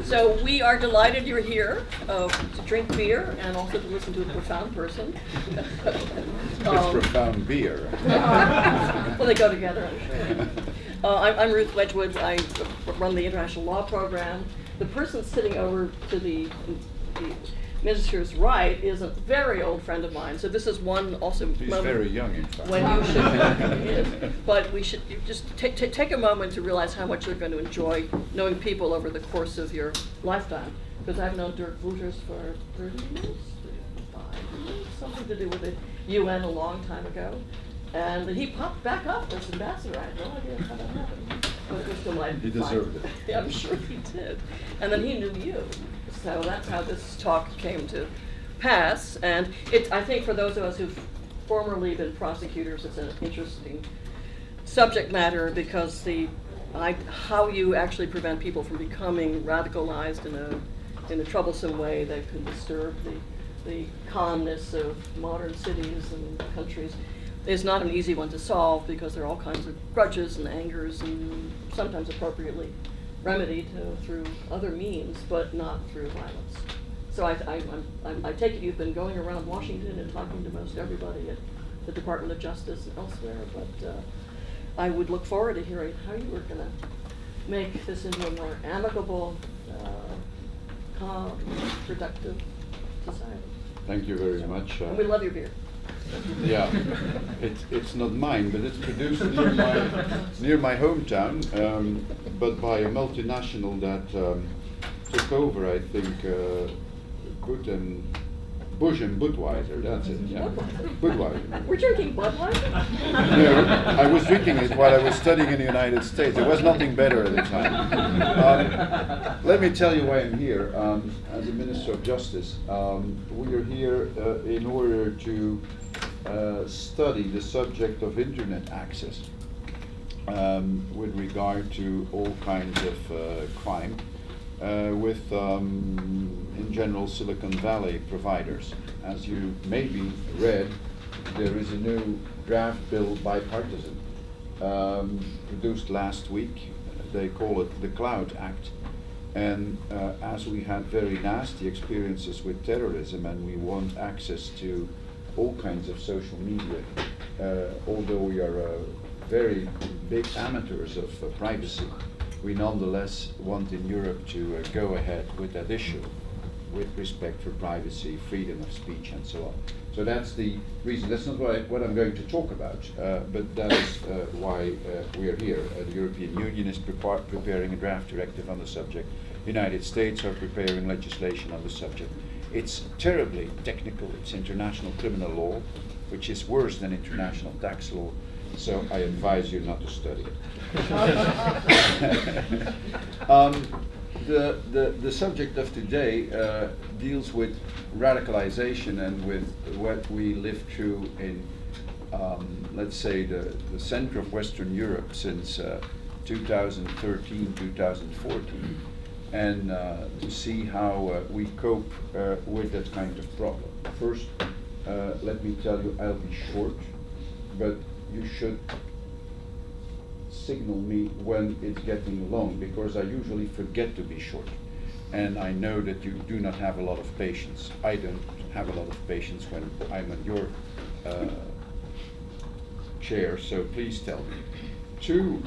So we are delighted you're here to drink beer and also to listen to a profound person. It's profound beer. Well, they go together, I'm sure. I'm Ruth Wedgwood. I run the international law program. The person sitting over to the minister's right is a very old friend of mine. So this is one also He's moment very young, in fact. when you should. But we should just take a moment to realize how much you're going to enjoy knowing people over the course of your lifetime. Because I've known Dirk Wouters for 30 years, 35 years, something to do with the UN a long time ago. And he popped back up as ambassador. I had no idea how that happened. But it was delightful. He deserved it. Yeah, I'm sure he did. And then he knew you. So that's how this talk came to pass. And I think for those of us who've formerly been prosecutors, it's an interesting subject matter because how you actually prevent people from becoming radicalized in a troublesome way that could disturb the calmness of modern cities and countries is not an easy one to solve because there are all kinds of grudges and angers and sometimes appropriately remedied through other means, but not through violence. So I take it you've been going around Washington and talking to most everybody at the Department of Justice and elsewhere, but I would look forward to hearing how you were going to make this into a more amicable, calm, productive society. Thank you very much. And we love your beer. Yeah, it's not mine, but it's produced near my hometown, but by a multinational that took over, I think, Bush and Budweiser, that's it, yeah. Budweiser. We're drinking Budweiser? No, I was drinking it while I was studying in the United States. There was nothing better at the time. Let me tell you why I'm here. As a Minister of Justice, we are here in order to study the subject of internet access with regard to all kinds of crime with, in general, Silicon Valley providers. As you maybe read, there is a new draft bill, bipartisan, produced last week. They call it the Cloud Act. And as we had very nasty experiences with terrorism and we want access to all kinds of social media, although we are very big amateurs of privacy, we nonetheless want in Europe to go ahead with that issue with respect for privacy, freedom of speech and so on. So that's the reason. That's not what I'm going to talk about, but that is why we are here. The European Union is preparing a draft directive on the subject. The United States are preparing legislation on the subject. It's terribly technical. It's international criminal law, which is worse than international tax law. So I advise you not to study it. The subject of today deals with radicalization and with what we lived through in, let's say, the center of Western Europe since 2013, 2014, and to see how we cope with that kind of problem. First, let me tell you, I'll be short, but you should signal me when it's getting long, because I usually forget to be short. And I know that you do not have a lot of patience. I don't have a lot of patience when I'm on your chair, so please tell me. Two,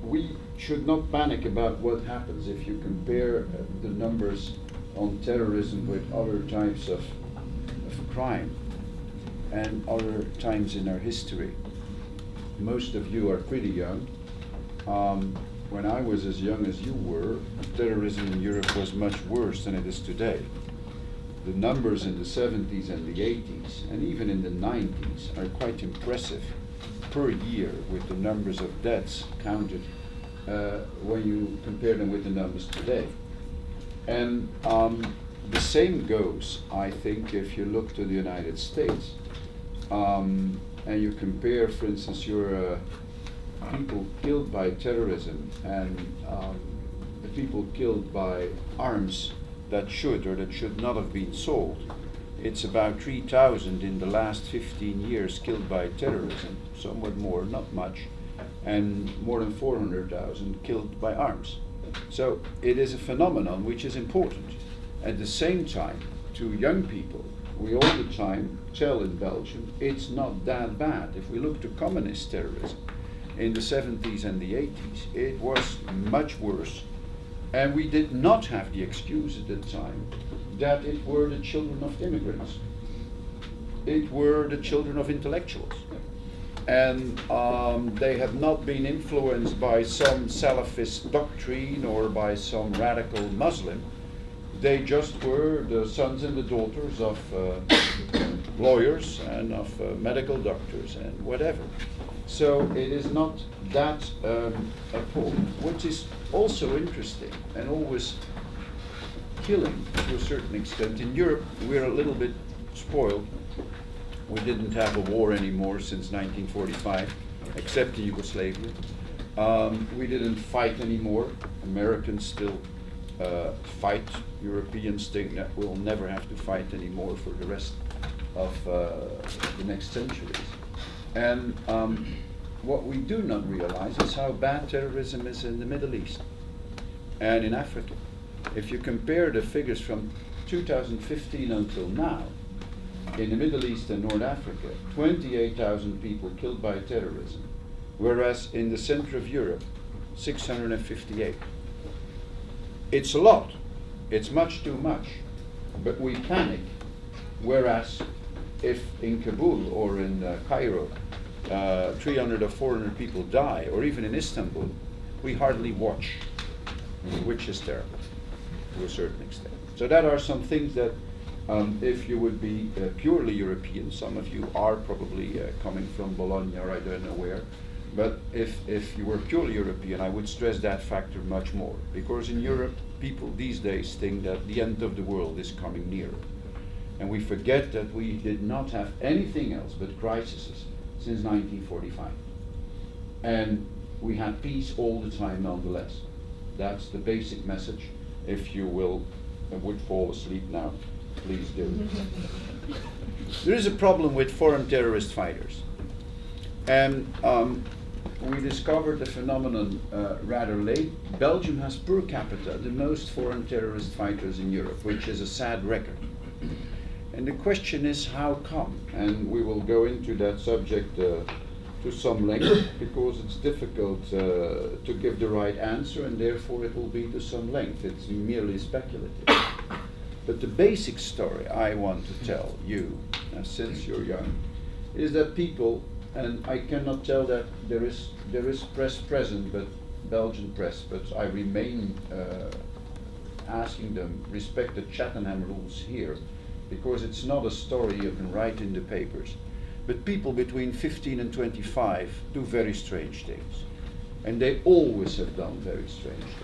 we should not panic about what happens if you compare the numbers on terrorism with other types of crime and other times in our history. Most of you are pretty young. When I was as young as you were, terrorism in Europe was much worse than it is today. The numbers in the 70s and the 80s, and even in the 90s, are quite impressive per year with the numbers of deaths counted when you compare them with the numbers today. And the same goes, I think, if you look to the United States. And you compare, for instance, your people killed by terrorism and the people killed by arms that should or that should not have been sold. It's about 3,000 in the last 15 years killed by terrorism, somewhat more, not much, and more than 400,000 killed by arms. So it is a phenomenon which is important. At the same time, to young people, we all the time tell in Belgium, it's not that bad. If we look to communist terrorism in the 70s and the 80s, it was much worse. And we did not have the excuse at the time that it were the children of immigrants. It were the children of intellectuals. And they had not been influenced by some Salafist doctrine or by some radical Muslim. They just were the sons and the daughters of lawyers and of medical doctors and whatever. So it is not that appalling. What is also interesting and always killing to a certain extent, in Europe we're a little bit spoiled. We didn't have a war anymore since 1945, except in Yugoslavia. We didn't fight anymore. Americans still fight. Europeans think that we'll never have to fight anymore for the rest of the next centuries. And what we do not realize is how bad terrorism is in the Middle East and in Africa. If you compare the figures from 2015 until now, in the Middle East and North Africa, 28,000 people killed by terrorism, whereas in the center of Europe, 658. It's a lot. It's much too much. But we panic, whereas if in Kabul or in Cairo, 300 or 400 people die, or even in Istanbul, we hardly watch, which is terrible to a certain extent. So that are some things that if you would be purely European, some of you are probably coming from Bologna or I don't know where, but if you were purely European, I would stress that factor much more. Because in Europe, people these days think that the end of the world is coming nearer. And we forget that we did not have anything else but crises since 1945. And we had peace all the time nonetheless. That's the basic message. If you would fall asleep now, please do. There is a problem with foreign terrorist fighters. And we discovered the phenomenon rather late. Belgium has per capita the most foreign terrorist fighters in Europe, which is a sad record. And the question is how come? And we will go into that subject to some length because it's difficult to give the right answer, and therefore it will be to some length. It's merely speculative. But the basic story I want to tell you, since you're young, is that people, and I cannot tell that there is press present, but Belgian press, but I remain asking them respect the Chattenham rules here, because it's not a story you can write in the papers. But people between 15 and 25 do very strange things, and they always have done very strange things.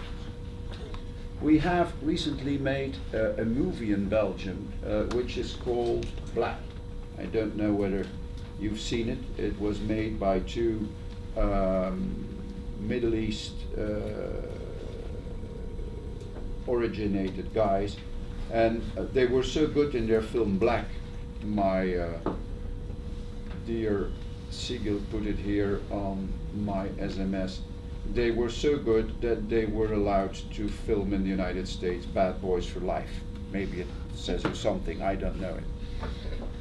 We have recently made a movie in Belgium which is called Black. I don't know whether you've seen it. It was made by two Middle East originated guys, and they were so good in their film Black. My dear Sigil put it here on my SMS. They were so good that they were allowed to film in the United States Bad Boys for Life. Maybe it says you something, I don't know it.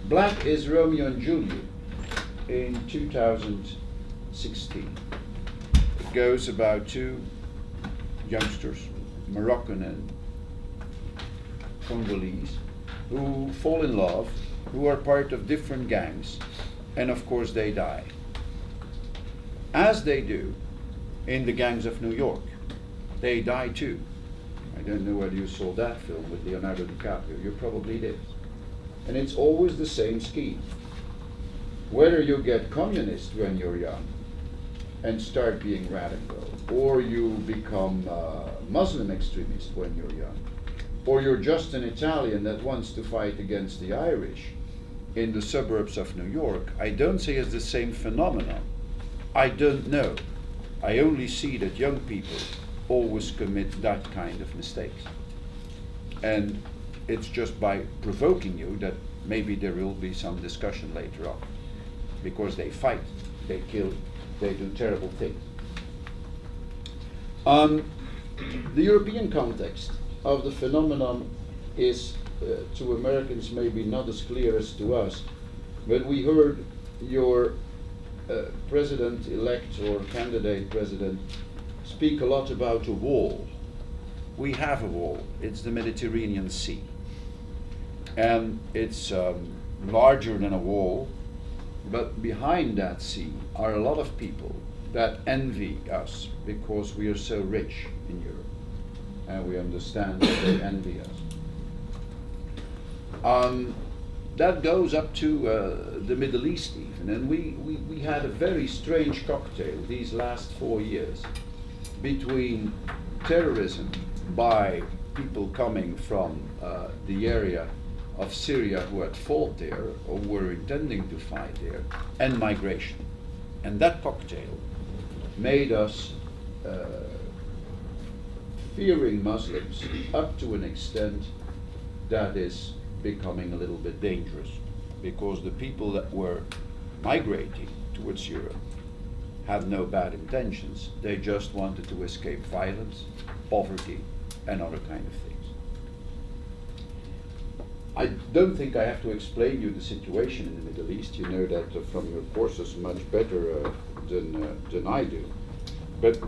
Black is Romeo and Juliet in 2016. It goes about two youngsters, Moroccan and Congolese, who fall in love, who are part of different gangs, and of course they die. As they do in the gangs of New York. They die too. I don't know whether you saw that film with Leonardo DiCaprio. You probably did. And it's always the same scheme. Whether you get communist when you're young and start being radical, or you become Muslim extremist when you're young, or you're just an Italian that wants to fight against the Irish in the suburbs of New York, I don't say it's the same phenomenon. I don't know. I only see that young people always commit that kind of mistakes. And it's just by provoking you that maybe there will be some discussion later on. Because they fight, they kill, they do terrible things. The European context of the phenomenon is to Americans maybe not as clear as to us, but we heard your president-elect or candidate president speak a lot about a wall. We have a wall. It's the Mediterranean Sea. And it's larger than a wall, but behind that sea are a lot of people that envy us because we are so rich in Europe. And we understand that they envy us. That goes up to the Middle East even. And we had a very strange cocktail these last 4 years between terrorism by people coming from the area of Syria who had fought there or were intending to fight there, and migration. And that cocktail made us fearing Muslims up to an extent that is becoming a little bit dangerous, because the people that were migrating towards Europe had no bad intentions. They just wanted to escape violence, poverty, and other kind of things. I don't think I have to explain you the situation in the Middle East. You know that from your courses much better than I do. But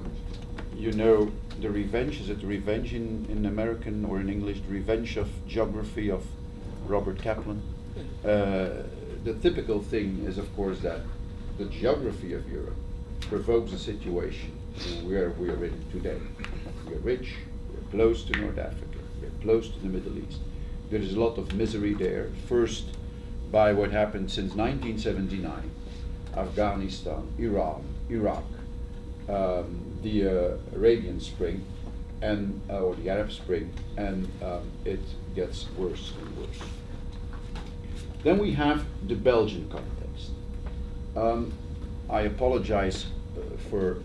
you know the revenge, is it the revenge in American or in English, the revenge of geography of Robert Kaplan? The typical thing is, of course, that the geography of Europe provokes a situation where we are in today. We are rich, we are close to North Africa, we are close to the Middle East. There is a lot of misery there, first by what happened since 1979, Afghanistan, Iran, Iraq, the Arabian Spring, and or the Arab Spring, and it gets worse and worse. Then we have the Belgian context. I apologize for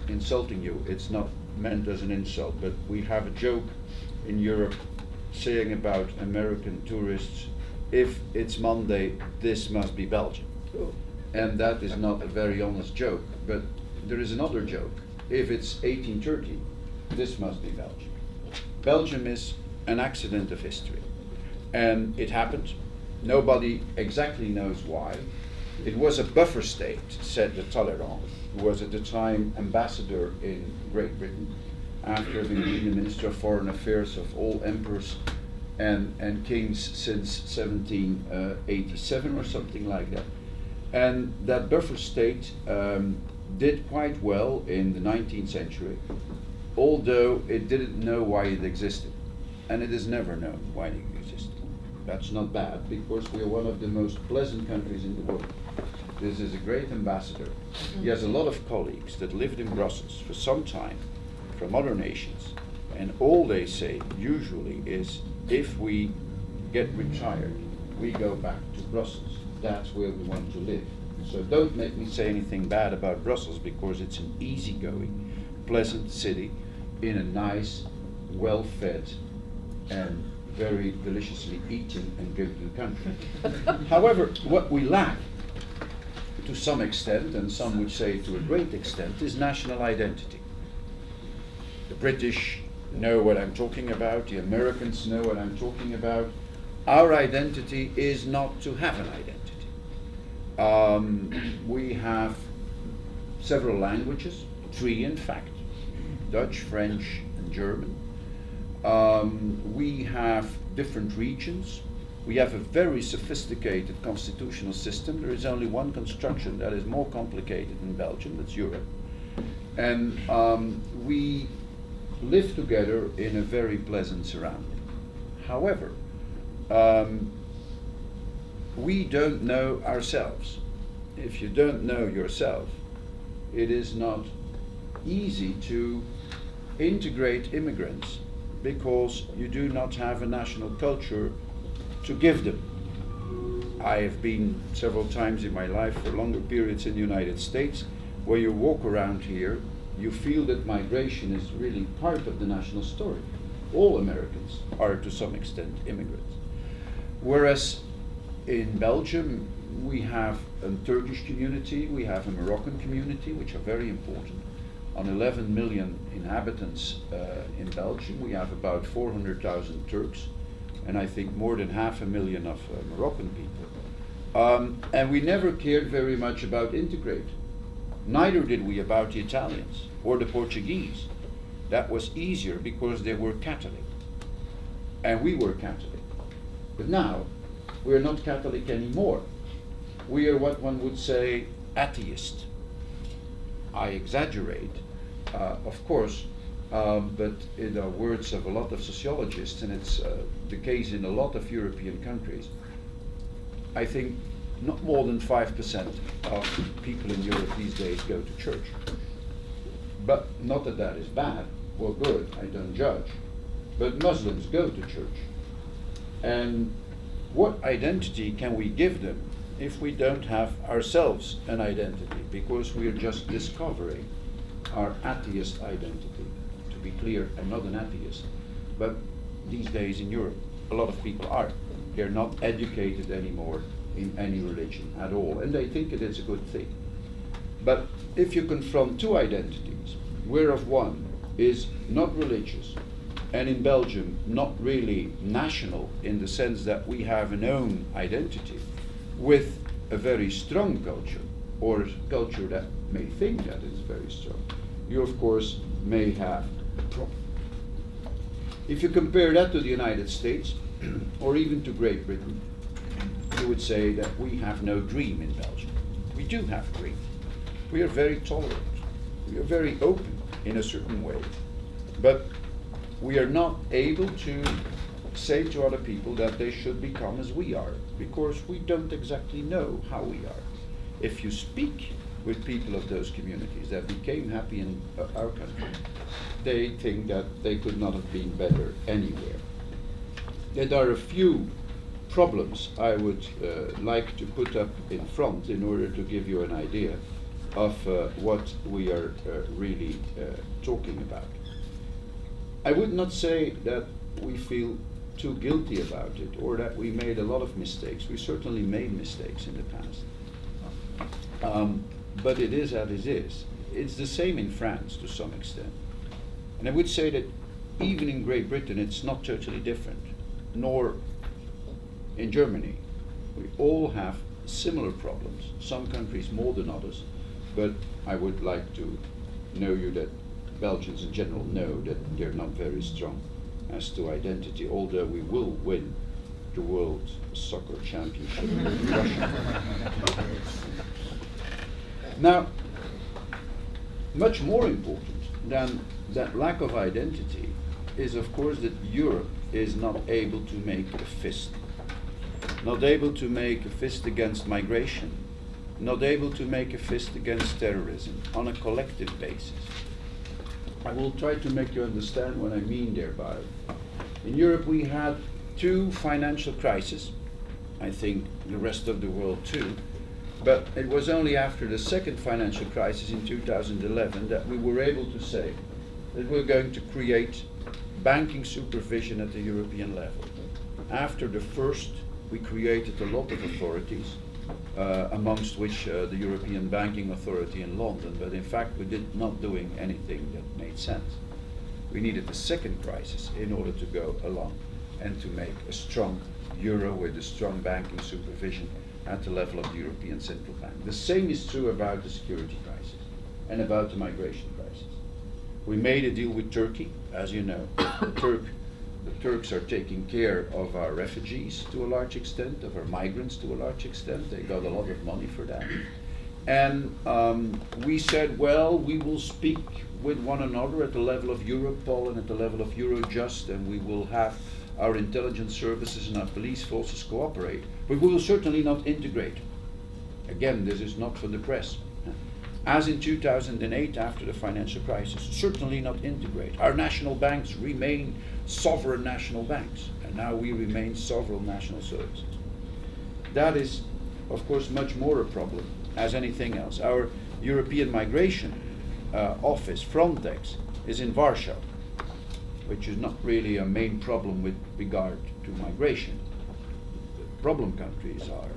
insulting you. It's not meant as an insult, but we have a joke in Europe saying about American tourists, if it's Monday, this must be Belgium. And that is not a very honest joke, but there is another joke. If it's 1830, this must be Belgium. Belgium is an accident of history. And it happened. Nobody exactly knows why. It was a buffer state, said de Talleyrand, who was at the time ambassador in Great Britain, after having been the Minister of Foreign Affairs of all emperors and kings since 1787 or something like that. And that buffer state did quite well in the 19th century, although it didn't know why it existed. And it has never known why it existed. That's not bad, because we are one of the most pleasant countries in the world. This is a great ambassador. He has a lot of colleagues that lived in Brussels for some time from other nations, and all they say usually is, if we get retired, we go back to Brussels. That's where we want to live. So don't make me say anything bad about Brussels, because it's an easygoing, pleasant city in a nice, well-fed, and very deliciously eating and drinking country. However, what we lack, to some extent, and some would say to a great extent, is national identity. The British know what I'm talking about, the Americans know what I'm talking about. Our identity is not to have an identity. We have several languages, 3 in fact, Dutch, French, and German. We have different regions. We have a very sophisticated constitutional system. There is only one construction that is more complicated in Belgium, that's Europe. And we live together in a very pleasant surrounding. However, we don't know ourselves. If you don't know yourself, it is not easy to integrate immigrants, because you do not have a national culture to give them. I have been several times in my life for longer periods in the United States, where you walk around here, you feel that migration is really part of the national story. All Americans are to some extent immigrants. Whereas in Belgium, we have a Turkish community, we have a Moroccan community, which are very important. On 11 million inhabitants in Belgium, we have about 400,000 Turks, and I think more than 500,000 of Moroccan people. And we never cared very much about integrate. Neither did we about the Italians or the Portuguese. That was easier because they were Catholic, and we were Catholic. But now, we're not Catholic anymore. We are what one would say atheist. I exaggerate, of course, but in the words of a lot of sociologists, and it's the case in a lot of European countries, I think not more than 5% of people in Europe these days go to church. But not that that is bad or good, I don't judge. But Muslims go to church. And what identity can we give them if we don't have ourselves an identity? Because we are just discovering our atheist identity. To be clear, I'm not an atheist. But these days in Europe, a lot of people are. They're not educated anymore in any religion at all. And they think it is a good thing. But if you confront two identities, whereof one is not religious, and in Belgium not really national in the sense that we have an own identity, with a very strong culture, or a culture that may think that is very strong, you of course may have a problem. If you compare that to the United States, or even to Great Britain, you would say that we have no dream in Belgium. We do have a dream. We are very tolerant. We are very open in a certain way. But we are not able to say to other people that they should become as we are, because we don't exactly know how we are. If you speak with people of those communities that became happy in our country, they think that they could not have been better anywhere. There are a few problems I would like to put up in front in order to give you an idea of what we are really talking about. I would not say that we feel too guilty about it or that we made a lot of mistakes. We certainly made mistakes in the past. But it is as it is. It's the same in France to some extent. And I would say that even in Great Britain it's not totally different, nor in Germany. We all have similar problems, some countries more than others, but I would like to know you that Belgians in general know that they're not very strong as to identity, although we will win the World Soccer Championship in Russia. Now, much more important than that lack of identity is, of course, that Europe is not able to make a fist. Not able to make a fist against migration. Not able to make a fist against terrorism on a collective basis. I will try to make you understand what I mean thereby. In Europe we had two financial crises. I think the rest of the world too. But it was only after the second financial crisis in 2011 that we were able to say that we're going to create banking supervision at the European level. After the first, we created a lot of authorities, amongst which the European Banking Authority in London, but in fact we did not doing anything that made sense. We needed a second crisis in order to go along and to make a strong euro with a strong banking supervision at the level of the European Central Bank. The same is true about the security crisis and about the migration crisis. We made a deal with Turkey, as you know. The Turks are taking care of our refugees to a large extent, of our migrants to a large extent. They got a lot of money for that. And we said, well, we will speak with one another at the level of Europol and at the level of Eurojust, and we will have our intelligence services and our police forces cooperate, but we will certainly not integrate. Again, this is not for the press. As in 2008, after the financial crisis, certainly not integrate. Our national banks remain sovereign national banks, and now we remain sovereign national services. That is, of course, much more a problem as anything else. Our European Migration Office, Frontex, is in Warsaw, which is not really a main problem with regard to migration. The problem countries are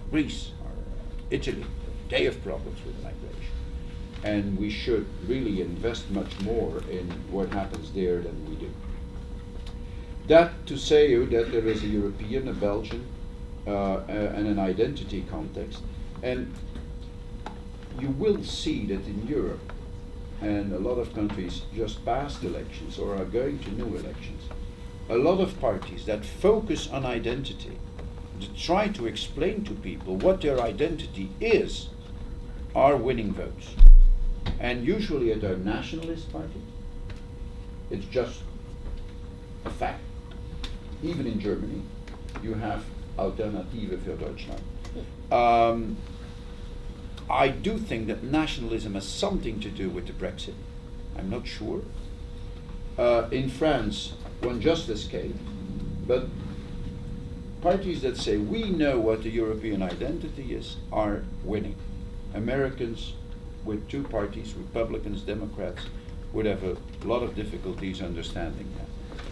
Greece, are Italy. They have problems with migration. and we should really invest much more in what happens there than we do. That to say you that there is a European, a Belgian, and an identity context, and you will see that in Europe, and a lot of countries just passed elections or are going to new elections, a lot of parties that focus on identity, to try to explain to people what their identity is, are winning votes. And usually at a nationalist party, it's just a fact. Even in Germany, you have Alternative für Deutschland. I do think that nationalism has something to do with the Brexit. I'm not sure. In France, when justice came, but parties that say we know what the European identity is are winning. Americans with two parties, Republicans, Democrats, would have a lot of difficulties understanding that.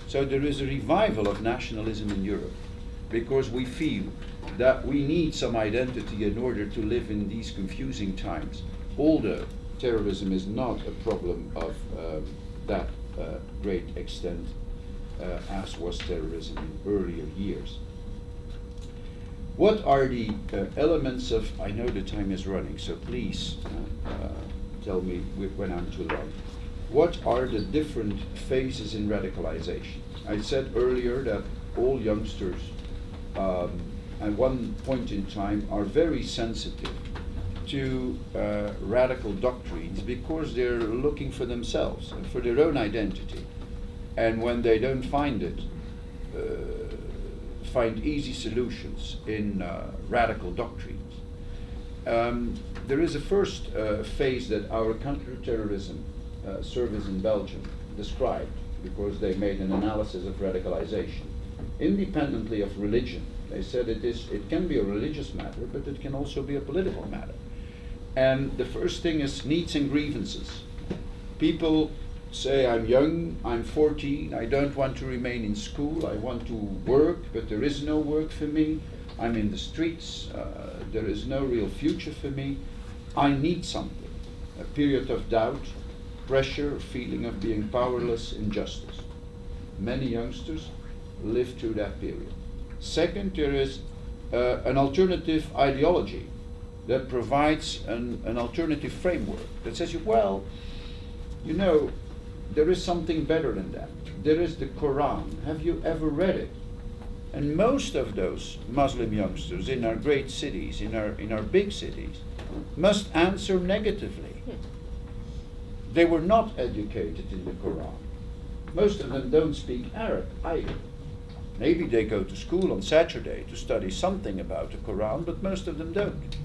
So there is a revival of nationalism in Europe because we feel that we need some identity in order to live in these confusing times, although terrorism is not a problem of that great extent as was terrorism in earlier years. What are the elements of, I know the time is running, so please tell me when I'm too long. What are the different phases in radicalization? I said earlier that all youngsters at one point in time are very sensitive to radical doctrines because they're looking for themselves and for their own identity. And when they don't find it, find easy solutions in radical doctrines. There is a first phase that our counter-terrorism service in Belgium described because they made an analysis of radicalization. Independently of religion, they said it can be a religious matter, but it can also be a political matter. And the first thing is needs and grievances. People say, I'm young, I'm 14, I don't want to remain in school, I want to work, but there is no work for me. I'm in the streets, there is no real future for me. I need something. A period of doubt, pressure, feeling of being powerless, injustice. Many youngsters live through that period. Second, there is an alternative ideology that provides an alternative framework that says, well, you know, there is something better than that. There is the Quran. Have you ever read it? And most of those Muslim youngsters in our great cities, in our big cities, must answer negatively. They were not educated in the Quran. Most of them don't speak Arab either. Maybe they go to school on Saturday to study something about the Quran, but most of them don't.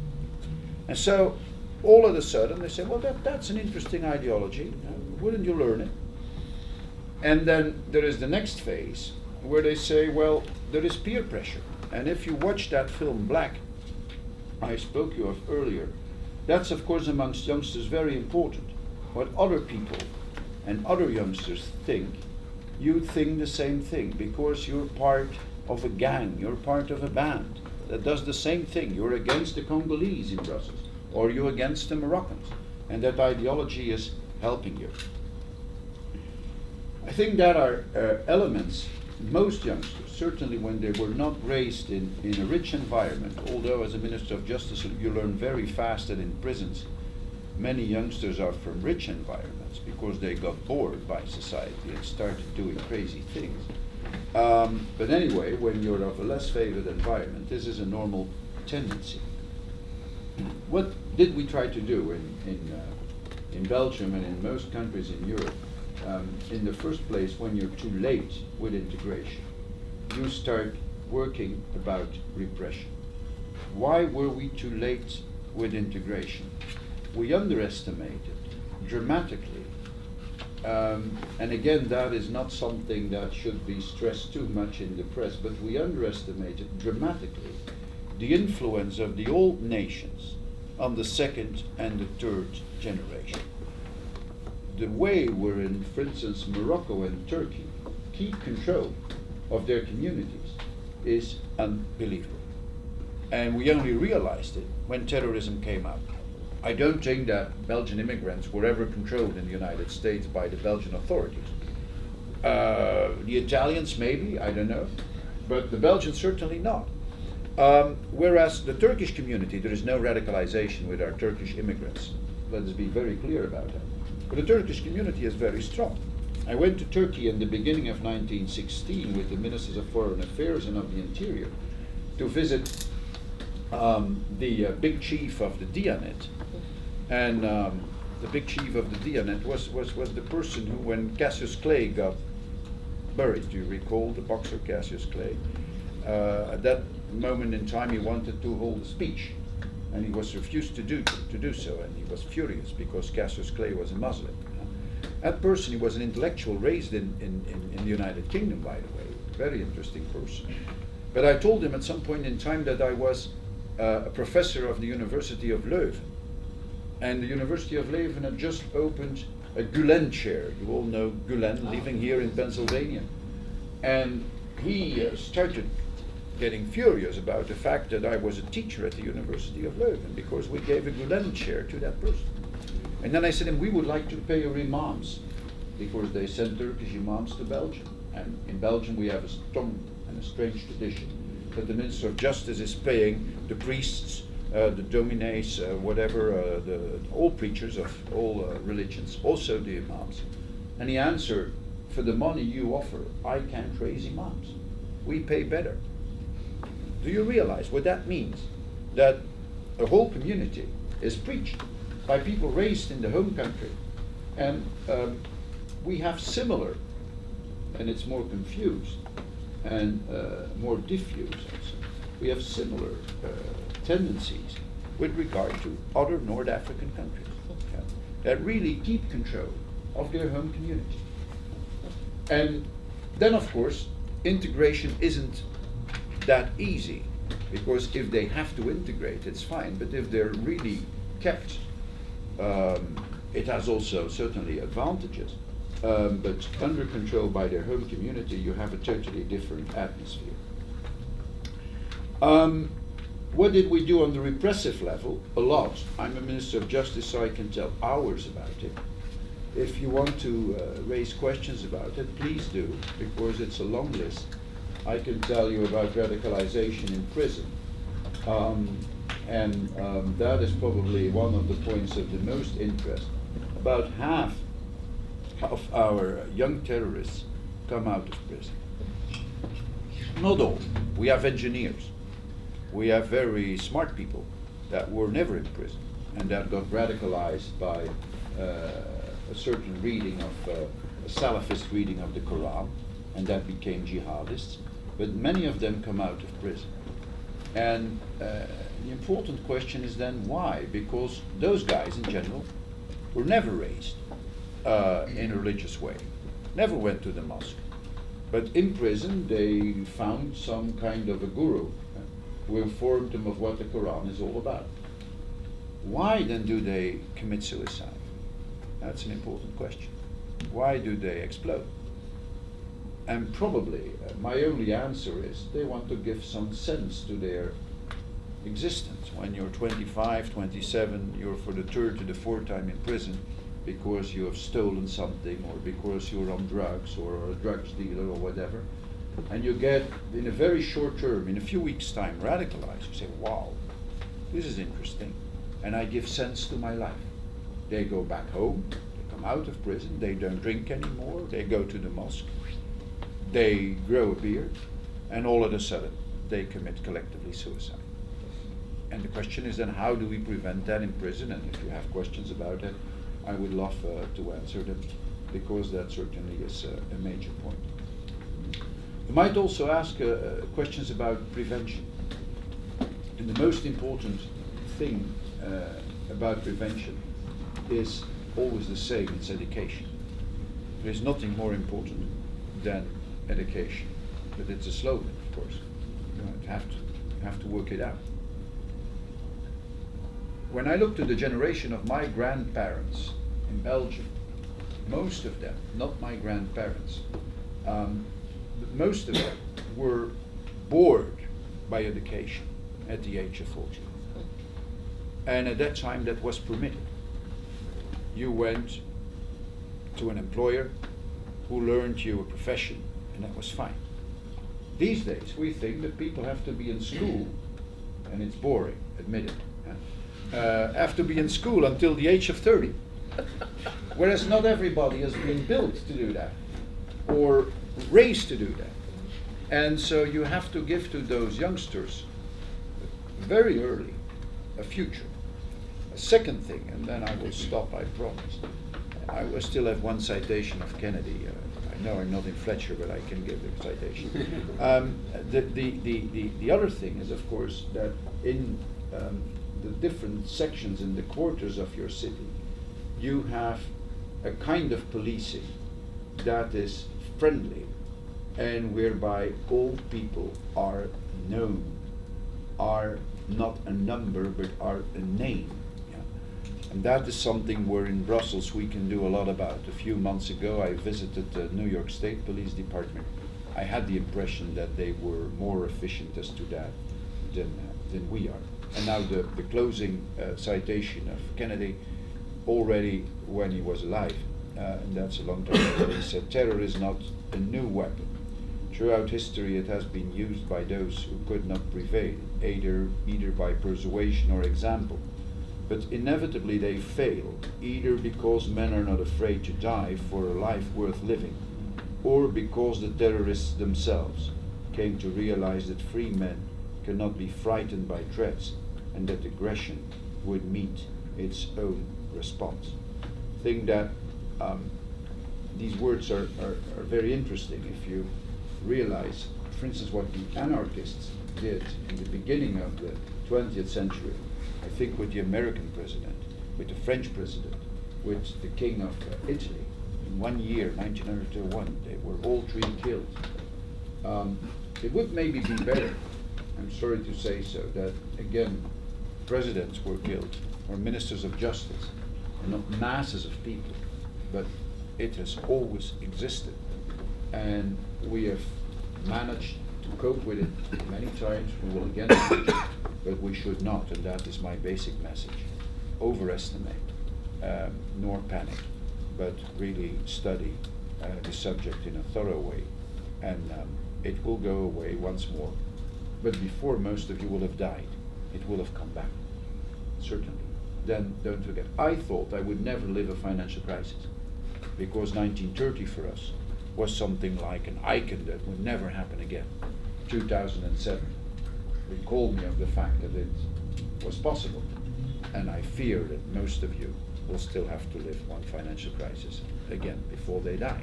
And so all of a sudden they say, well, that's an interesting ideology. Wouldn't you learn it? And then there is the next phase where they say, well, there is peer pressure. And if you watch that film Black, I spoke you of earlier, that's of course amongst youngsters very important. What other people and other youngsters think, you think the same thing because you're part of a gang, you're part of a band that does the same thing. You're against the Congolese in Brussels, or you're against the Moroccans, and that ideology is helping you. I think that are elements most youngsters, certainly when they were not raised in a rich environment, although as a Minister of Justice you learn very fast that in prisons many youngsters are from rich environments because they got bored by society and started doing crazy things. But anyway, when you're of a less favored environment, this is a normal tendency. What did we try to do in Belgium and in most countries in Europe? In the first place, when you're too late with integration, you start working about repression. Why were we too late with integration? We underestimated dramatically, and again, that is not something that should be stressed too much in the press, but we underestimated dramatically the influence of the old nations on the second and the third generation. The way wherein, for instance, Morocco and Turkey keep control of their communities is unbelievable. And we only realized it when terrorism came up. I don't think that Belgian immigrants were ever controlled in the United States by the Belgian authorities. The Italians maybe, I don't know, but the Belgians certainly not. Whereas the Turkish community, there is no radicalization with our Turkish immigrants. Let us be very clear about that. But the Turkish community is very strong. I went to Turkey in the beginning of 1916 with the Ministers of Foreign Affairs and of the Interior to visit the big chief of the Diyanet. And the big chief of the Diyanet was the person who, when Cassius Clay got buried, do you recall the boxer Cassius Clay? At that moment in time he wanted to hold a speech, and he was refused to do so, and he was furious because Cassius Clay was a Muslim. That person, he was an intellectual raised in the United Kingdom, by the way, very interesting person. But I told him at some point in time that I was a professor of the University of Leuven, and the University of Leuven had just opened a Gulen chair. You all know Gulen, living here in Pennsylvania. And he started getting furious about the fact that I was a teacher at the University of Leuven because we gave a Gulen chair to that person. And then I said to him, we would like to pay your imams because they send Turkish imams to Belgium. And in Belgium we have a strong and a strange tradition that the Minister of Justice is paying the priests, the dominates, whatever, all preachers of all religions, also the imams. And he answered, for the money you offer, I can't raise imams. We pay better. Do you realize what that means? That a whole community is preached by people raised in the home country. And we have similar, and it's more confused and more diffuse also. We have similar tendencies with regard to other North African countries that really keep control of their home community. And then, of course, integration isn't that easy, because if they have to integrate, it's fine, but if they're really kept, it has also certainly advantages. But under control by their home community, you have a totally different atmosphere. What did we do on the repressive level? A lot. I'm a Minister of Justice, so I can tell hours about it. If you want to raise questions about it, please do, because it's a long list. I can tell you about radicalization in prison. That is probably one of the points of the most interest. About half of our young terrorists come out of prison. Not all. We have engineers. We have very smart people that were never in prison and that got radicalized by a certain reading of a Salafist reading of the Quran, and that became jihadists. But many of them come out of prison. And the important question is then why? Because those guys in general were never raised in a religious way, never went to the mosque. But in prison they found some kind of a guru who informed them of what the Quran is all about. Why then do they commit suicide? That's an important question. Why do they explode? And probably my only answer is they want to give some sense to their existence. When you're 25, 27, you're for the third to the fourth time in prison because you have stolen something or because you're on drugs or a drugs dealer or whatever. And you get, in a very short term, in a few weeks' time, radicalized. You say, wow, this is interesting. And I give sense to my life. They go back home, they come out of prison, they don't drink anymore, they go to the mosque, they grow a beard, and all of a sudden they commit collectively suicide. And the question is then, how do we prevent that in prison? And if you have questions about that, I would love to answer them, because that certainly is a major point. You might also ask questions about prevention. And the most important thing about prevention is always the same, it's education. There is nothing more important than education. But it's a slogan, of course. You have to work it out. When I looked at the generation of my grandparents in Belgium, most of them, not my grandparents, most of them were bored by education at the age of 14. And at that time that was permitted. You went to an employer who learned you a profession, and that was fine. These days we think that people have to be in school, and it's boring, admit it. Have to be in school until the age of 30. Whereas not everybody has been built to do that, or raised to do that. And so you have to give to those youngsters very early a future. A second thing, and then I will stop, I promise. I will still have one citation of Kennedy. I know I'm not in Fletcher, but I can give the citation. The other thing is, of course, that in the different sections in the quarters of your city, you have a kind of policing that is friendly and whereby all people are known, are not a number but are a name. And that is something where in Brussels we can do a lot about. A few months ago I visited the New York State Police Department. I had the impression that they were more efficient as to that than we are. And now the closing citation of Kennedy, already when he was alive, and that's a long time ago, he said, terror is not a new weapon. Throughout history it has been used by those who could not prevail, either by persuasion or example. But inevitably they fail, either because men are not afraid to die for a life worth living, or because the terrorists themselves came to realize that free men cannot be frightened by threats, and that aggression would meet its own response. I think that these words are very interesting if you realize, for instance, what the anarchists did in the beginning of the 20th century. I think with the American president, with the French president, with the king of Italy. In 1 year, 1901, they were all three killed. It would maybe be better, I'm sorry to say so, that again, presidents were killed, or ministers of justice, and not masses of people, but it has always existed. And we have managed to cope with it many times. We will again manage it, but we should not, and that is my basic message. Overestimate, nor panic, but really study the subject in a thorough way, and it will go away once more. But before most of you will have died, it will have come back, certainly. Then don't forget, I thought I would never live a financial crisis, because 1930 for us was something like an icon that would never happen again. 2007 recalled me of the fact that it was possible, and I fear that most of you will still have to live one financial crisis again before they die.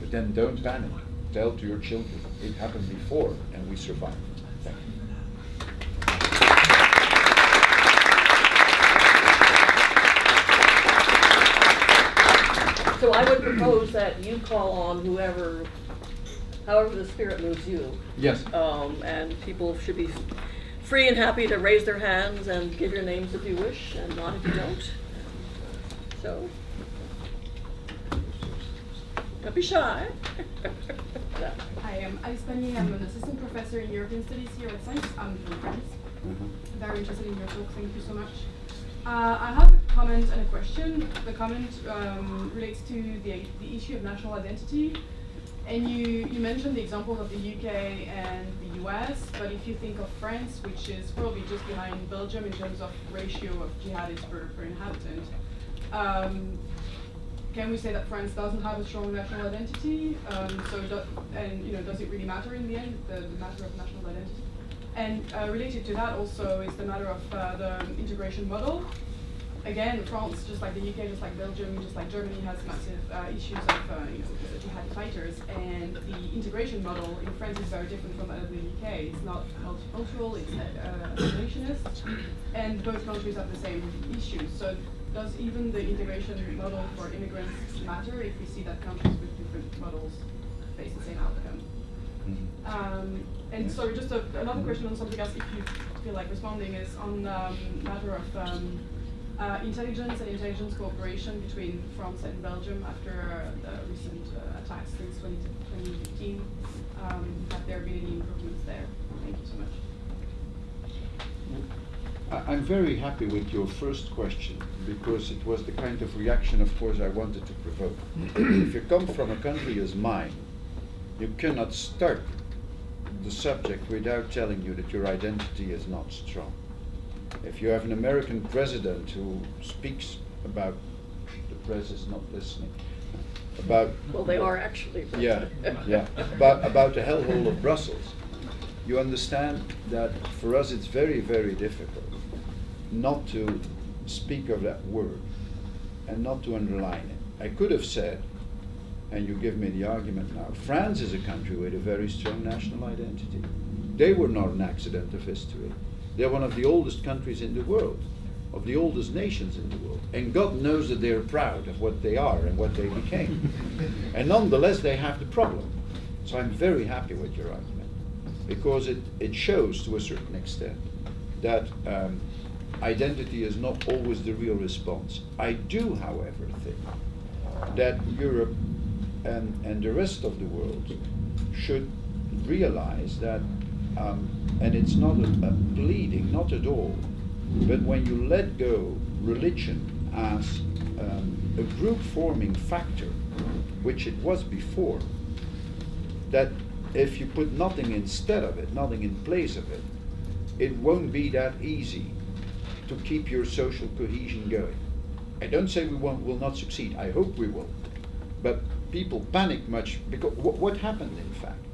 But then don't panic. Tell to your children, it happened before and we survived. Thank you. So I would propose that you call on however the spirit moves you. Yes. And people should be free and happy to raise their hands and give your names if you wish, and not if you don't. So, don't be shy. Hi, I'm Alice Panier. I'm an assistant professor in European Studies here at Science. I'm from France. Very interested in your talk. Thank you so much. I have a comment and a question. The comment relates to the issue of national identity. And you mentioned the examples of the UK and the US, but if you think of France, which is probably just behind Belgium in terms of ratio of jihadists per inhabitant, can we say that France doesn't have a strong national identity? Does it really matter in the end, the matter of national identity? And related to that also is the matter of the integration model. Again, France, just like the UK, just like Belgium, just like Germany, has massive issues of jihadi fighters, and the integration model in France is very different from that of the UK. It's not multicultural, it's assimilationist, and both countries have the same issues. So does even the integration model for immigrants matter if we see that countries with different models face the same outcome? And sorry, just another question on something else, if you feel like responding, is on the matter of intelligence and intelligence cooperation between France and Belgium after the recent attacks since 2015. Have there been any improvements there? Thank you so much. I'm very happy with your first question, because it was the kind of reaction, of course, I wanted to provoke. If you come from a country as mine, you cannot start the subject without telling you that your identity is not strong. If you have an American president who speaks about, the press is not listening, about... Well, they are actually. but- Yeah, yeah, about the hellhole of Brussels. You understand that for us it's very, very difficult not to speak of that word and not to underline it. I could have said, and you give me the argument now, France is a country with a very strong national identity. They were not an accident of history. They're one of the oldest countries in the world, of the oldest nations in the world. And God knows that they're proud of what they are and what they became. And nonetheless, they have the problem. So I'm very happy with your argument, because it shows to a certain extent that identity is not always the real response. I do, however, think that Europe and the rest of the world should realize that, and it's not a pleading, not at all, but when you let go religion as a group forming factor, which it was before, that if you put nothing instead of it, nothing in place of it, it won't be that easy to keep your social cohesion going. I don't say we will not succeed, I hope we will. But people panic much, because what happened in fact,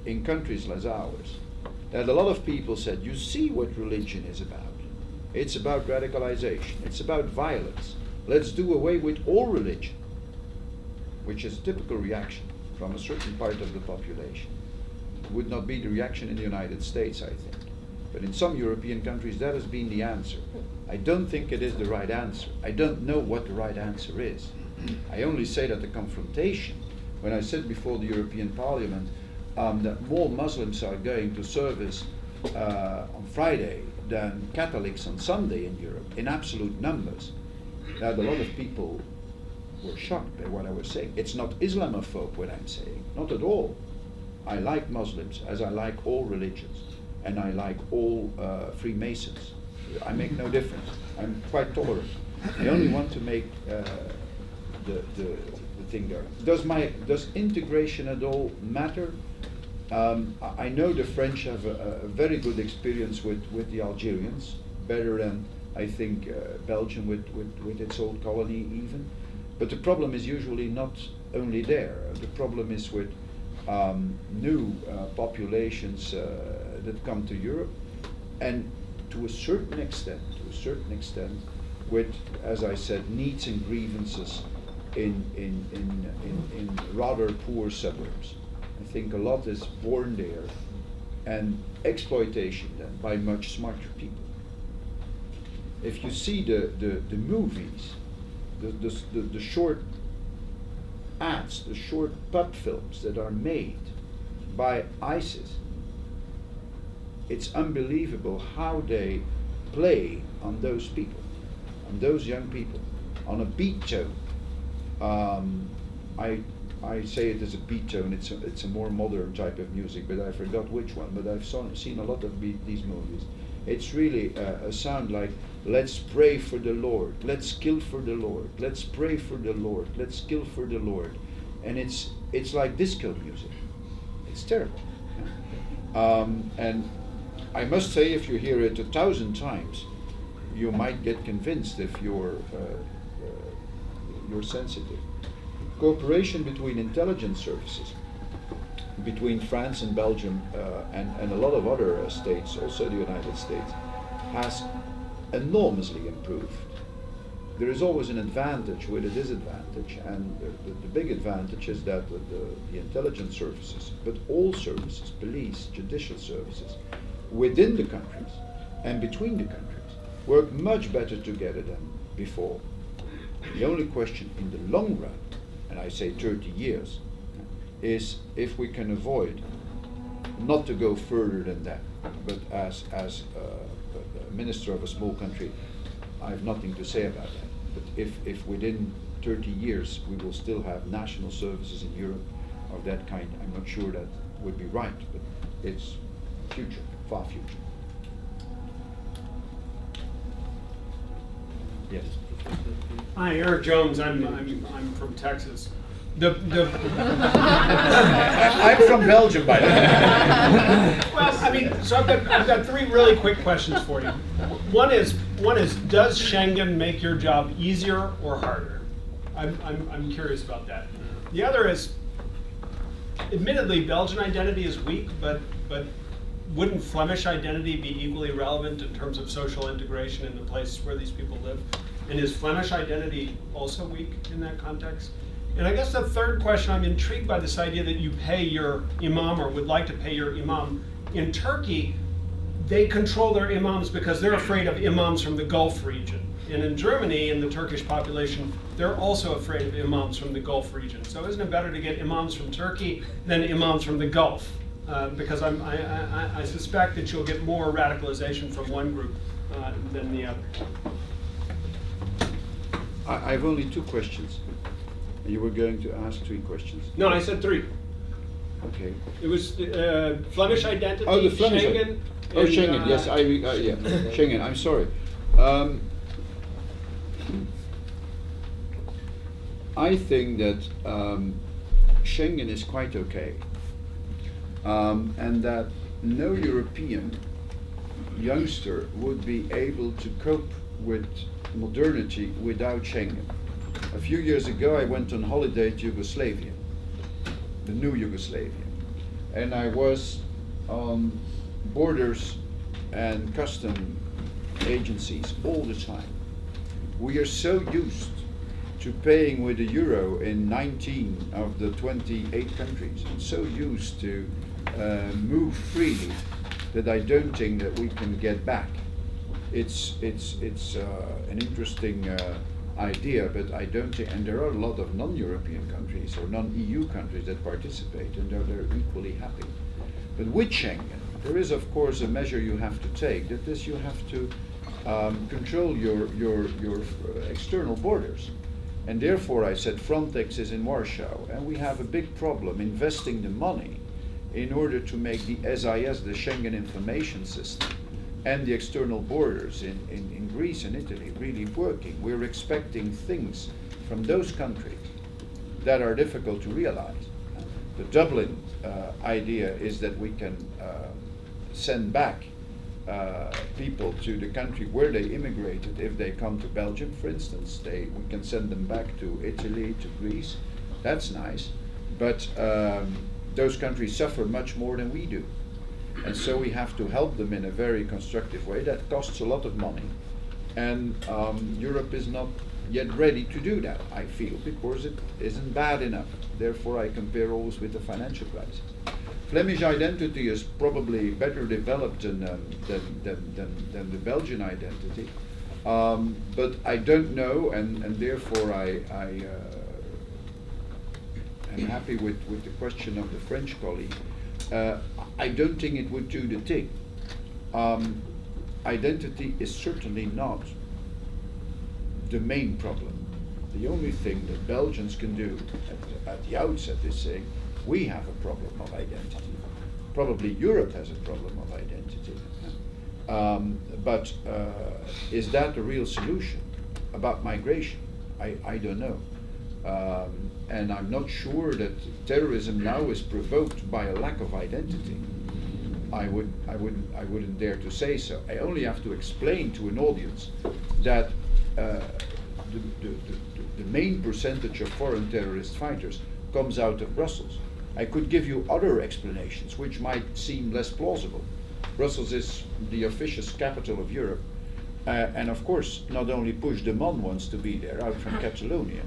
in countries like ours, that a lot of people said, you see what religion is about. It's about radicalization, it's about violence. Let's do away with all religion, which is a typical reaction from a certain part of the population. It would not be the reaction in the United States, I think. But in some European countries, that has been the answer. I don't think it is the right answer. I don't know what the right answer is. I only say that the confrontation, when I said before the European Parliament that more Muslims are going to service on Friday than Catholics on Sunday in Europe, in absolute numbers, that a lot of people were shocked by what I was saying. It's not Islamophobe what I'm saying, not at all. I like Muslims as I like all religions, and I like all Freemasons. I make no difference. I'm quite tolerant. I only want to make the thing there. Does integration at all matter? I know the French have a very good experience with the Algerians, better than I think Belgium with its old colony even. But the problem is usually not only there. The problem is with new populations that come to Europe, and to a certain extent, with, as I said, needs and grievances in rather poor suburbs. I think a lot is born there, and exploitation then by much smarter people. If you see the movies, the short ads, the short pub films that are made by ISIS, it's unbelievable how they play on those people, on those young people, on a beat tone. I say it as a beat tone, it's a more modern type of music, but I forgot which one, but I've seen a lot of these movies. It's really a sound like, let's pray for the Lord, let's kill for the Lord, let's pray for the Lord, let's kill for the Lord. And it's like disco music. It's terrible. And I must say, if you hear it 1,000 times, you might get convinced if you're sensitive. Cooperation between intelligence services, between France and Belgium and a lot of other states, also the United States, has enormously improved. There is always an advantage with a disadvantage, and the big advantage is that the intelligence services, but all services, police, judicial services, within the countries and between the countries, work much better together than before. The only question in the long run, and I say 30 years, is if we can avoid, not to go further than that, but as a minister of a small country, I have nothing to say about that. But if within 30 years we will still have national services in Europe of that kind, I'm not sure that would be right, but it's future, far future. Yes. Hi, Eric Jones. I'm from Texas. The I'm from Belgium, by the way. well, I mean, so I've got three really quick questions for you. One is does Schengen make your job easier or harder? I'm curious about that. The other is, admittedly, Belgian identity is weak, but wouldn't Flemish identity be equally relevant in terms of social integration in the places where these people live? And is Flemish identity also weak in that context? And I guess the third question, I'm intrigued by this idea that you pay your imam or would like to pay your imam. In Turkey, they control their imams because they're afraid of imams from the Gulf region. And in Germany, in the Turkish population, they're also afraid of imams from the Gulf region. So isn't it better to get imams from Turkey than imams from the Gulf? Because I suspect that you'll get more radicalization from one group than the other. I have only two questions. You were going to ask three questions. No, I said three. Okay. It was Flemish identity, Oh, the Flemish. Schengen. Oh, and, Schengen. Yes, yeah, Schengen. I'm sorry. I think that Schengen is quite okay, and that no European youngster would be able to cope with modernity without Schengen. A few years ago, I went on holiday to Yugoslavia, the new Yugoslavia, and I was on borders and custom agencies all the time. We are so used to paying with the euro in 19 of the 28 countries, and so used to move freely that I don't think that we can get back. It's an interesting idea, but I don't think, and there are a lot of non-European countries or non-EU countries that participate, and they're equally happy. But with Schengen, there is of course a measure you have to take, that is you have to control your external borders. And therefore I said Frontex is in Warsaw, and we have a big problem investing the money in order to make the SIS, the Schengen Information System, and the external borders in Greece and Italy really working. We're expecting things from those countries that are difficult to realize. The Dublin idea is that we can send back people to the country where they immigrated. If they come to Belgium, for instance, we can send them back to Italy, to Greece. That's nice, but those countries suffer much more than we do. And so we have to help them in a very constructive way. That costs a lot of money. And Europe is not yet ready to do that, I feel, because it isn't bad enough. Therefore, I compare always with the financial crisis. Flemish identity is probably better developed than the Belgian identity. But I don't know, and therefore I am happy with the question of the French colleague. I don't think it would do the thing. Identity is certainly not the main problem. The only thing that Belgians can do at the outset is say, we have a problem of identity. Probably Europe has a problem of identity. But is that a real solution? About migration, I don't know. And I'm not sure that terrorism now is provoked by a lack of identity. I wouldn't dare to say so. I only have to explain to an audience that the main percentage of foreign terrorist fighters comes out of Brussels. I could give you other explanations which might seem less plausible. Brussels is the officious capital of Europe, and of course not only Puigdemont wants to be there out from Catalonia,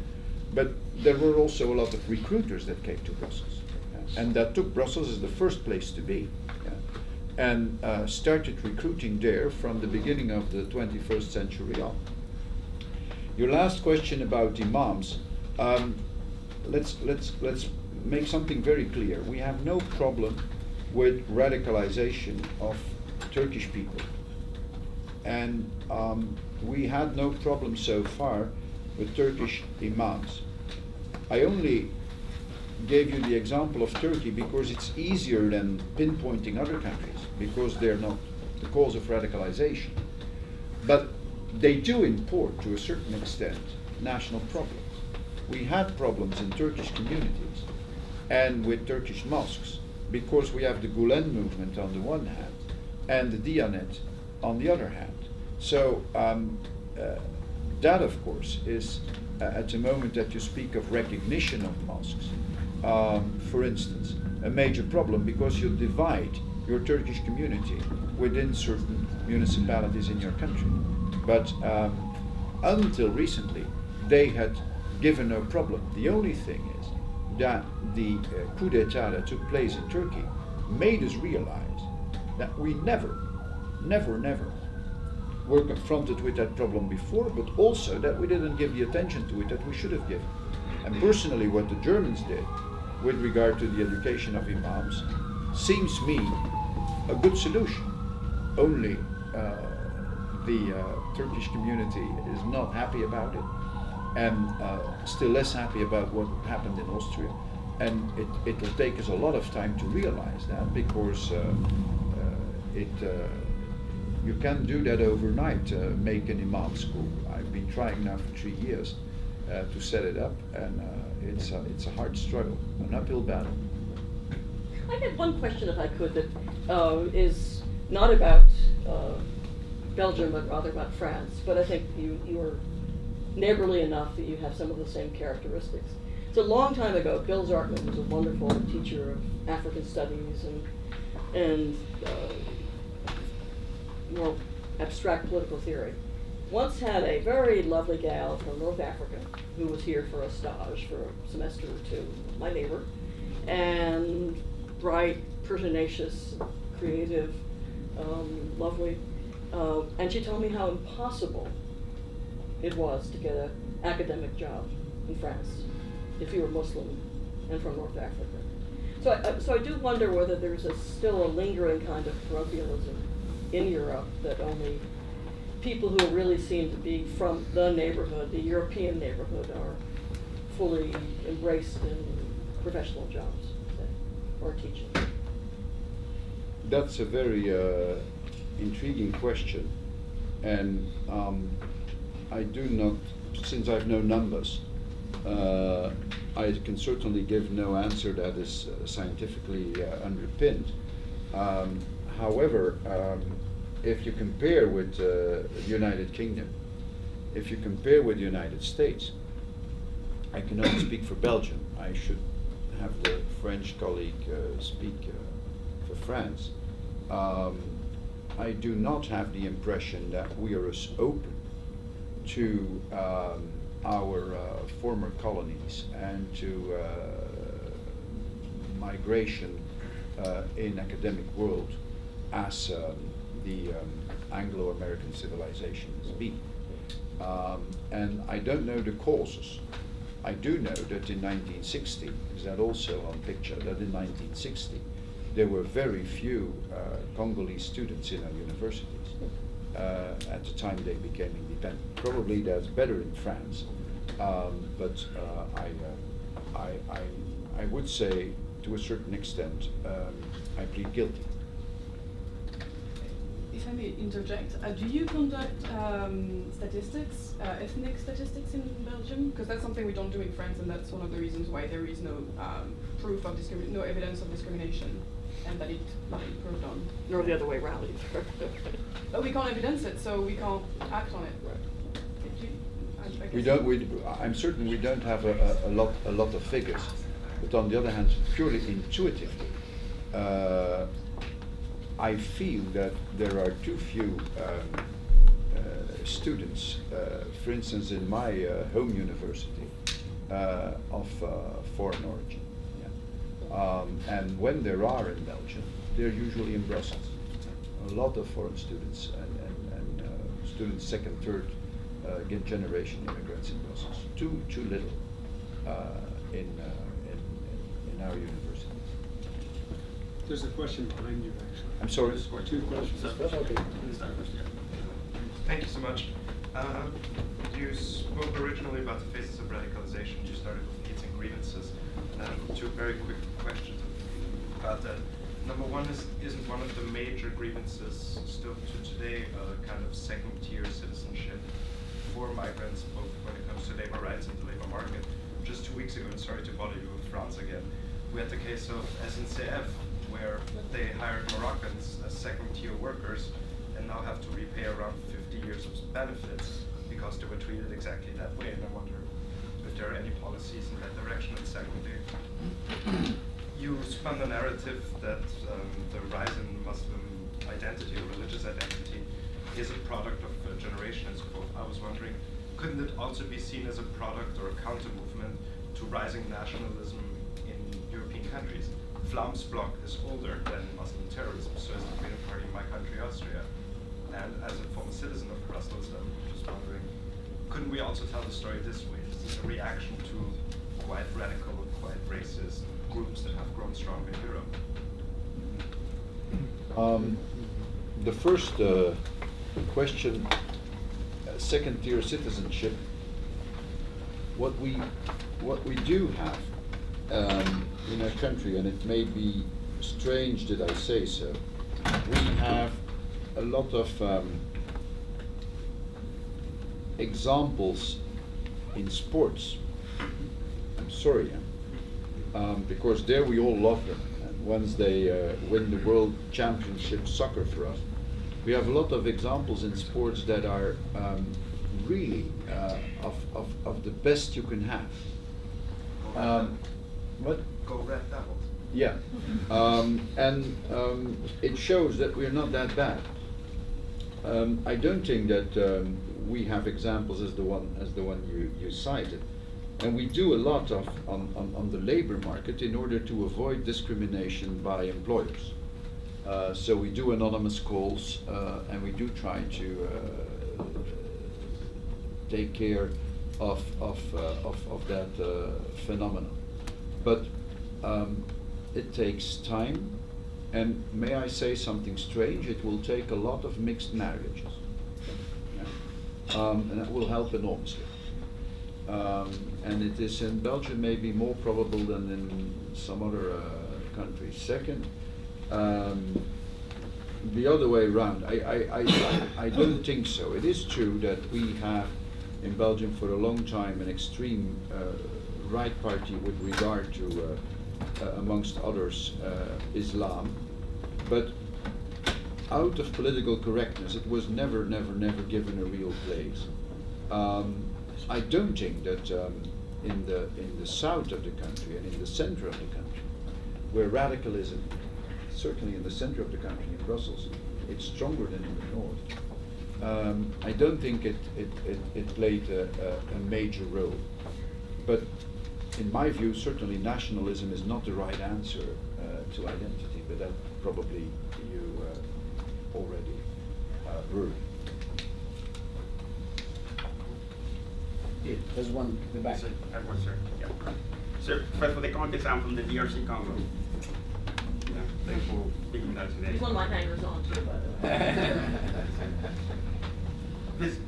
but there were also a lot of recruiters that came to Brussels, and that took Brussels as the first place to be, and started recruiting there from the beginning of the 21st century on. Your last question about imams, let's make something very clear. We have no problem with radicalization of Turkish people, and we had no problem so far with Turkish imams. I only gave you the example of Turkey because it's easier than pinpointing other countries, because they're not the cause of radicalization. But they do import, to a certain extent, national problems. We had problems in Turkish communities and with Turkish mosques because we have the Gulen movement on the one hand and the Diyanet on the other hand. So that, of course, is at the moment that you speak of recognition of mosques, for instance, a major problem because you divide your Turkish community within certain municipalities in your country. But until recently, they had given no problem. The only thing is that the coup d'etat that took place in Turkey made us realize that we never were confronted with that problem before, but also that we didn't give the attention to it that we should have given. And personally, what the Germans did with regard to the education of imams seems me a good solution. Only the Turkish community is not happy about it, and still less happy about what happened in Austria. And it will take us a lot of time to realize that, because you can't do that overnight, make an imam school. I've been trying now for 3 years to set it up, and it's a hard struggle, an uphill battle. I had one question, if I could, that is not about Belgium, but rather about France. But I think you are neighborly enough that you have some of the same characteristics. So a long time ago, Bill Zartman was a wonderful teacher of African studies and more abstract political theory. Once had a very lovely gal from North Africa who was here for a stage for a semester or two, my neighbor, and bright, pertinacious, creative, lovely, and she told me how impossible it was to get an academic job in France if you were Muslim and from North Africa. So I do wonder whether there's still a lingering kind of parochialism in Europe that only people who really seem to be from the neighborhood, the European neighborhood, are fully embraced in professional jobs, say, or teaching. That's a very intriguing question, and I do not, since I've no numbers, I can certainly give no answer that is scientifically underpinned. However, if you compare with the United Kingdom, if you compare with the United States, I can only speak for Belgium. I should have the French colleague speak for France. I do not have the impression that we are as open to our former colonies and to migration in academic world as the Anglo-American civilization has been. And I don't know the causes. I do know that in 1960, is that also on picture, that in 1960 there were very few Congolese students in our universities at the time they became independent. Probably that's better in France, but I would say to a certain extent I plead guilty. If I may interject, do you conduct statistics, ethnic statistics in Belgium? Because that's something we don't do in France, and that's one of the reasons why there is no proof of no evidence of discrimination, and that it might be proved on. Nor the other way around either. But we can't evidence it, so we can't act on it. We don't. I'm certain we don't have a lot of figures, but on the other hand, purely intuitively, I feel that there are too few students, for instance, in my home university, of foreign origin. Yeah. And when there are in Belgium, they're usually in Brussels. A lot of foreign students and students second, third generation immigrants in Brussels. Too little in our universities. There's a question behind you, actually. I'm sorry. Two questions. Okay. Thank you so much. You spoke originally about the phases of radicalization. You started with needs and grievances. Two very quick questions about that. Number one isn't one of the major grievances still to today kind of second-tier citizenship for migrants, both when it comes to labor rights and the labor market. Just 2 weeks ago, and sorry to bother you with France again, we had the case of SNCF, where they hired Moroccans as second-tier workers and now have to repay around 50 years of benefits because they were treated exactly that way. And I wonder if there are any policies in that direction. And secondly, you spun the narrative that the rise in Muslim identity or religious identity is a product of a generation and so forth. I was wondering, couldn't it also be seen as a product or a counter-movement to rising nationalism in European countries? Vlaams Bloc is older than Muslim terrorism, so is the Freedom Party in my country, Austria. And as a former citizen of Brussels, I'm just wondering, couldn't we also tell the story this way? This is a reaction to quite radical, quite racist groups that have grown strong in Europe. The first question, second-tier citizenship. What we do have in our country, and it may be strange that I say so, we have a lot of examples in sports. I'm sorry, because there we all love them. And once they win the World Championship soccer for us, we have a lot of examples in sports that are really of the best you can have. What? Go Red Devils. Yeah, and it shows that we're not that bad. I don't think that we have examples as the one you cited, and we do a lot of on the labor market in order to avoid discrimination by employers. So we do anonymous calls, and we do try to take care of that phenomenon. But it takes time, and may I say something strange? It will take a lot of mixed marriages, and that will help enormously. And it is in Belgium maybe more probable than in some other countries. Second, the other way around. I don't think so. It is true that we have in Belgium for a long time an extreme right party with regard to, amongst others, Islam, but out of political correctness, it was never given a real place. I don't think that in the south of the country and in the center of the country, where radicalism, certainly in the center of the country, in Brussels, it's stronger than in the north. I don't think it played a major role. But in my view, certainly nationalism is not the right answer to identity, but that probably you already heard. Yeah, there's one in the back. Sir, I have one, sir. Yeah. Sir, first for the context, I'm from the DRC Congo. Yeah, thanks for being with us today. He's one of my hangers on too, by the way. These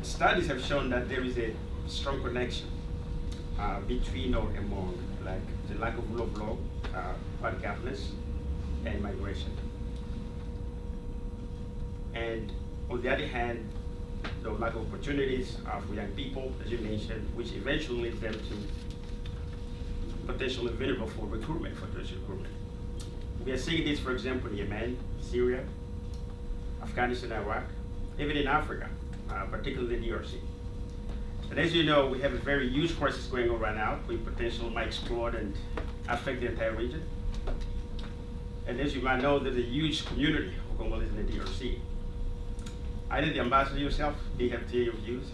studies have shown that there is a strong connection between or among like the lack of rule of law, party governance, and migration. And on the other hand, the lack of opportunities for young people, as you mentioned, which eventually leads them to potentially vulnerable for recruitment, for terrorist recruitment. We are seeing this, for example, in Yemen, Syria, Afghanistan, Iraq, even in Africa, particularly the DRC. And as you know, we have a very huge crisis going on right now, which potentially might explode and affect the entire region. And as you might know, there's a huge community of Congolese in the DRC. Either the ambassador yourself, they have to your views.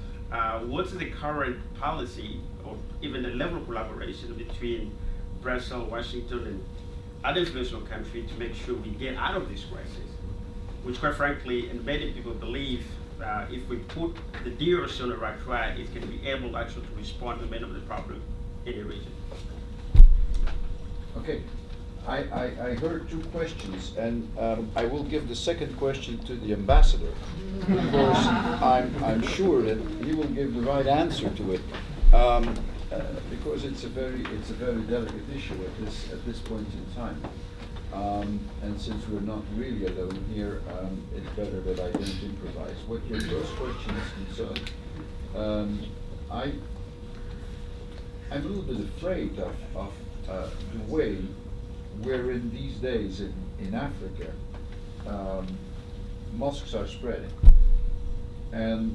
What's the current policy or even the level of collaboration between Brussels, Washington, and other international countries to make sure we get out of this crisis? Which quite frankly, and many people believe if we put the DRC on the right track, it's going to be able actually to respond to many of the problems in the region. Okay, I heard two questions, and I will give the second question to the ambassador, because I'm sure that he will give the right answer to it, because it's a very delicate issue at this point in time. And since we're not really alone here, it's better that I don't improvise. What your first question is concerned, I'm a little bit afraid of the way we're in these days in Africa. Mosques are spreading. And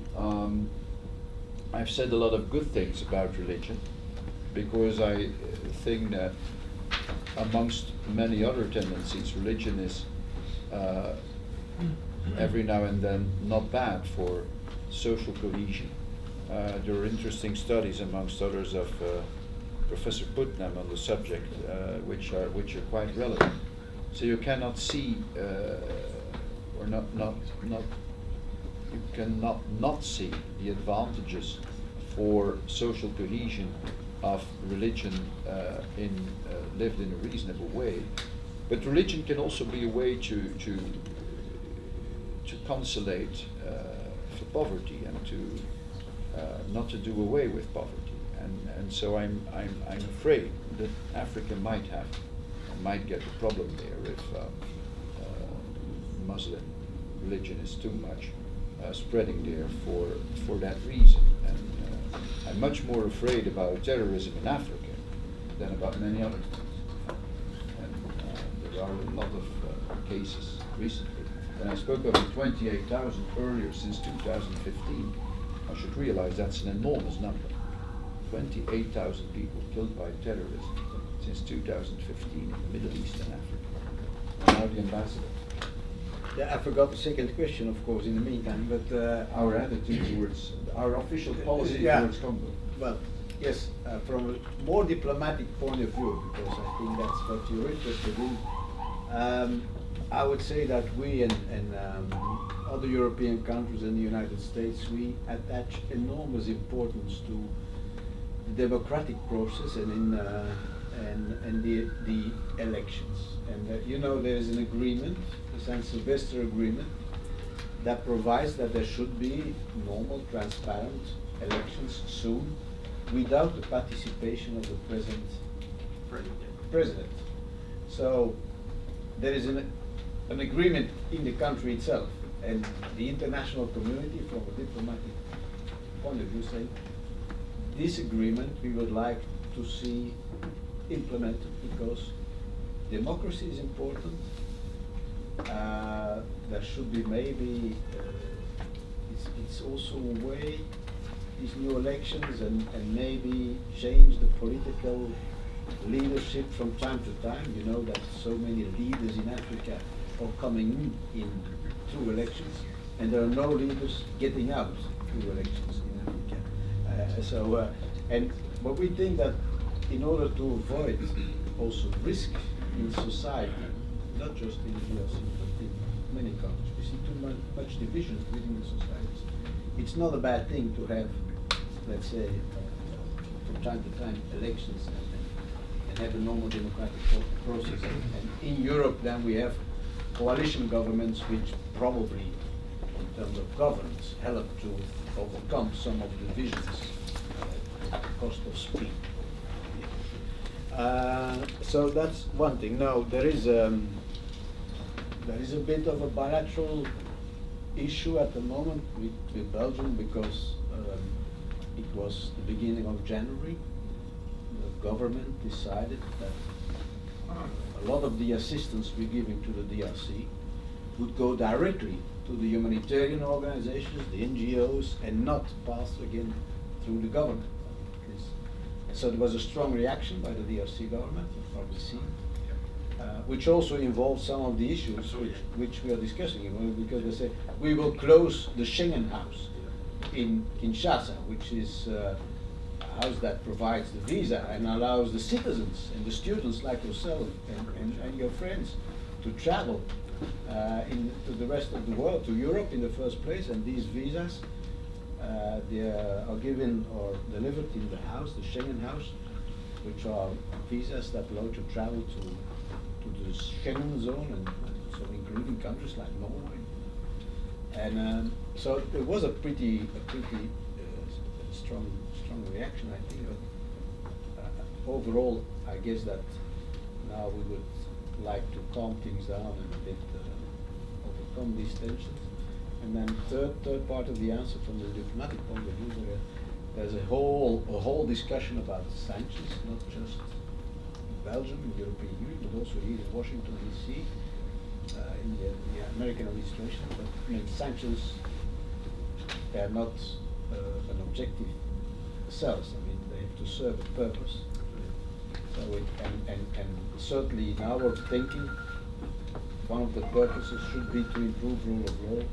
I've said a lot of good things about religion, because I think that amongst many other tendencies, religion is every now and then not bad for social cohesion. There are interesting studies, amongst others, of Professor Putnam on the subject, which are quite relevant. So you cannot see, or you cannot not see the advantages for social cohesion of religion lived in a reasonable way. But religion can also be a way to consolate for poverty, and to not to do away with poverty. And so I'm afraid that Africa might get a problem there if Muslim religion is too much spreading there for that reason. And I'm much more afraid about terrorism in Africa than about many other things. And there are a lot of cases recently. And I spoke of the 28,000 earlier since 2015. I should realize that's an enormous number. 28,000 people killed by terrorism since 2015 in the Middle East and Africa. Now the ambassador. Yeah, I forgot the second question, of course, in the meantime, but Our attitude towards, our official policy Yeah. towards Congo. well, yes, from a more diplomatic point of view, because I think that's what you're interested in. I would say that we and other European countries and the United States, we attach enormous importance to the democratic process and the elections. And you know, there is an agreement, the San Sylvester Agreement, that provides that there should be normal, transparent elections soon, without the participation of the president. So there is an agreement in the country itself, and the international community, from a diplomatic point of view, say this agreement we would like to see implemented, because democracy is important. There should be maybe it's also a way, these new elections, and maybe change the political leadership from time to time. You know that so many leaders in Africa are coming in through elections, and there are no leaders getting out through elections in Africa. But we think that in order to avoid also risk in society, not just in the DRC, but in many countries, we see too much division within the societies. It's not a bad thing to have, let's say, from time to time elections and have a normal democratic process. And in Europe, then we have coalition governments which probably, in terms of governance, help to overcome some of the divisions at the cost of speed. So that's one thing. Now there is a bit of a bilateral issue at the moment with Belgium, because it was the beginning of January. The government decided that a lot of the assistance we're giving to the DRC would go directly to the humanitarian organizations, the NGOs, and not pass again through the government. So there was a strong reaction by the DRC government, you've probably seen, which also involves some of the issues which we are discussing, because they say we will close the Schengen house in Kinshasa, which is a house that provides the visa and allows the citizens and the students like yourself and your friends to travel to the rest of the world, to Europe in the first place, and these visas they are given or delivered in the house, the Schengen house, which are visas that allow to travel to the Schengen zone, and so including countries like Norway. And so it was a pretty strong reaction, I think. But overall, I guess that now we would like to calm things down and a bit overcome these tensions. And then third part of the answer from the diplomatic point of view, there's a whole discussion about sanctions, not just Belgium, the European Union, but also here in Washington D.C. In the American administration. But I mean, sanctions, they are not an objective themselves. I mean, they have to serve a purpose. So and certainly in our thinking, one of the purposes should be to improve rule of law,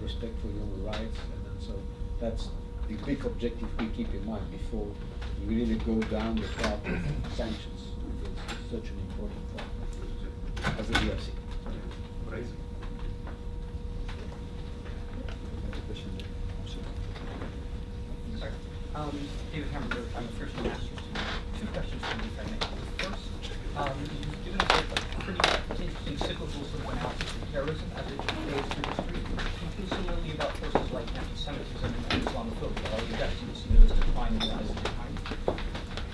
respect for human rights, and then so that's the big objective we keep in mind before we really go down the path of sanctions. It's such an important part as a DRC. Sorry. David Hamburger, I'm a freshman master's student. Two questions for me, if I may. First, you've given us a pretty interesting cyclical sort of analysis of terrorism as it goes through history. Do you feel similarly about forces like anti-Semitism and Islamophobia? Are you definitely to see those decline in rise over time?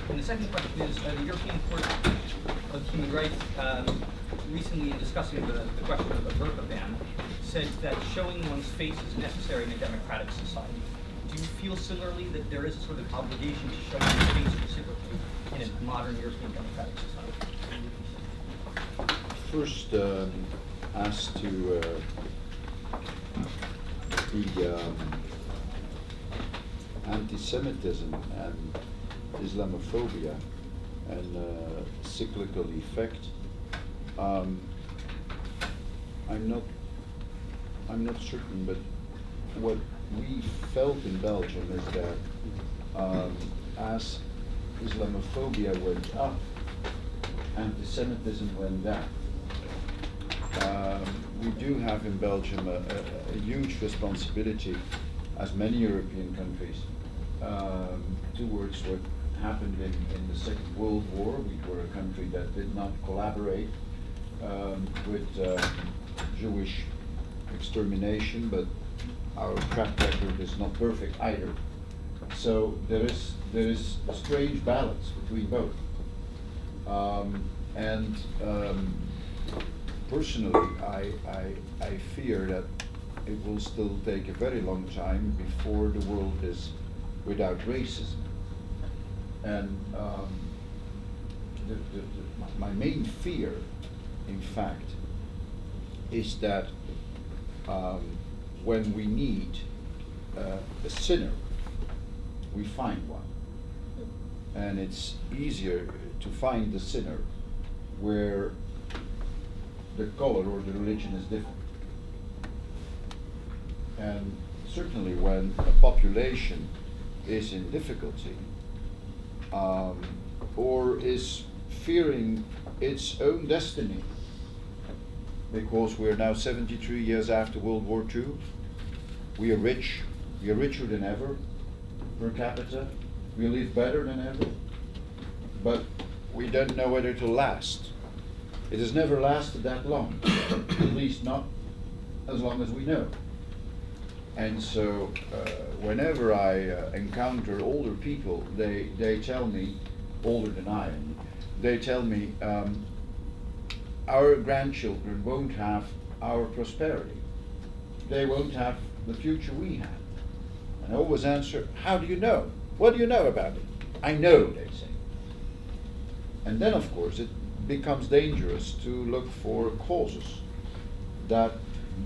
And the second question is, the European Court of Human Rights recently, in discussing the question of the burqa ban, said that showing one's face is necessary in a democratic society. Do you feel similarly that there is a sort of obligation to show one's face reciprocally in a modern European democratic society? First, as to the anti-Semitism and Islamophobia and cyclical effect, I'm not certain, but what we felt in Belgium is that as Islamophobia went up, anti-Semitism went down. We do have in Belgium a huge responsibility, as many European countries, towards what happened in the Second World War. We were a country that did not collaborate with Jewish extermination, but our track record is not perfect either. So there is a strange balance between both. Personally, I fear that it will still take a very long time before the world is without racism. And my main fear, in fact, is that when we need a sinner, we find one. And it's easier to find the sinner where the color or the religion is different. And certainly when a population is in difficulty or is fearing its own destiny, because we're now 73 years after World War II, we are rich, we are richer than ever per capita, we live better than ever, but we don't know whether it'll last. It has never lasted that long, at least not as long as we know. And so whenever I encounter older people, they tell me, older than I am, they tell me our grandchildren won't have our prosperity. They won't have the future we had. And I always answer, how do you know? What do you know about it? I know, they say. And then of course it becomes dangerous to look for causes that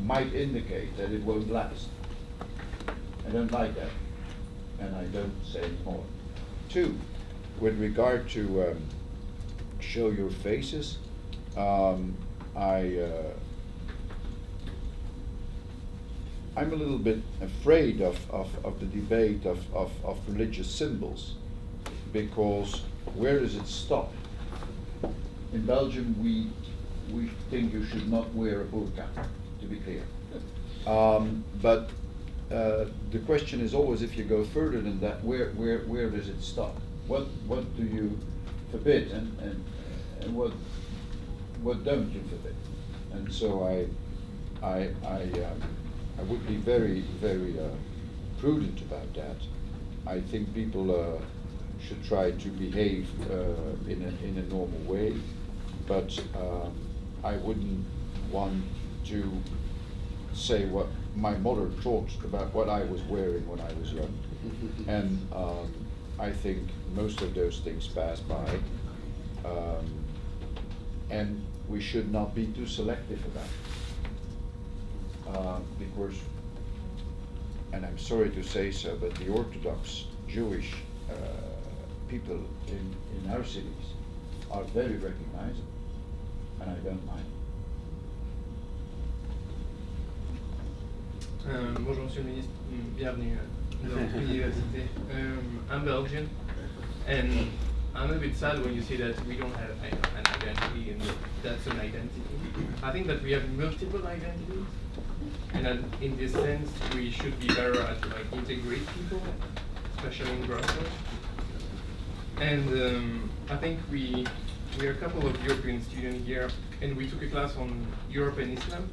might indicate that it won't last. I don't like that, and I don't say more. Two, with regard to show your faces, I'm a little bit afraid of the debate of religious symbols, because where does it stop? In Belgium, we think you should not wear a burqa, to be clear. But the question is always, if you go further than that, where does it stop? What do you forbid, and what don't you forbid? And so I would be very, very prudent about that. I think people should try to behave in a normal way. but I wouldn't want to say what my mother thought about what I was wearing when I was young. And I think most of those things pass by. And we should not be too selective about it. Because, and I'm sorry to say so, but the Orthodox Jewish people in our cities are very recognizable, and I don't mind. Bonjour Monsieur le Ministre, bienvenue dans l'université. I'm Belgian, and I'm a bit sad when you say that we don't have an identity, and that's an identity. I think that we have multiple identities, and that in this sense we should be better at like integrate people, especially in Brussels. And I think we are a couple of European students here, and we took a class on Europe and Islam,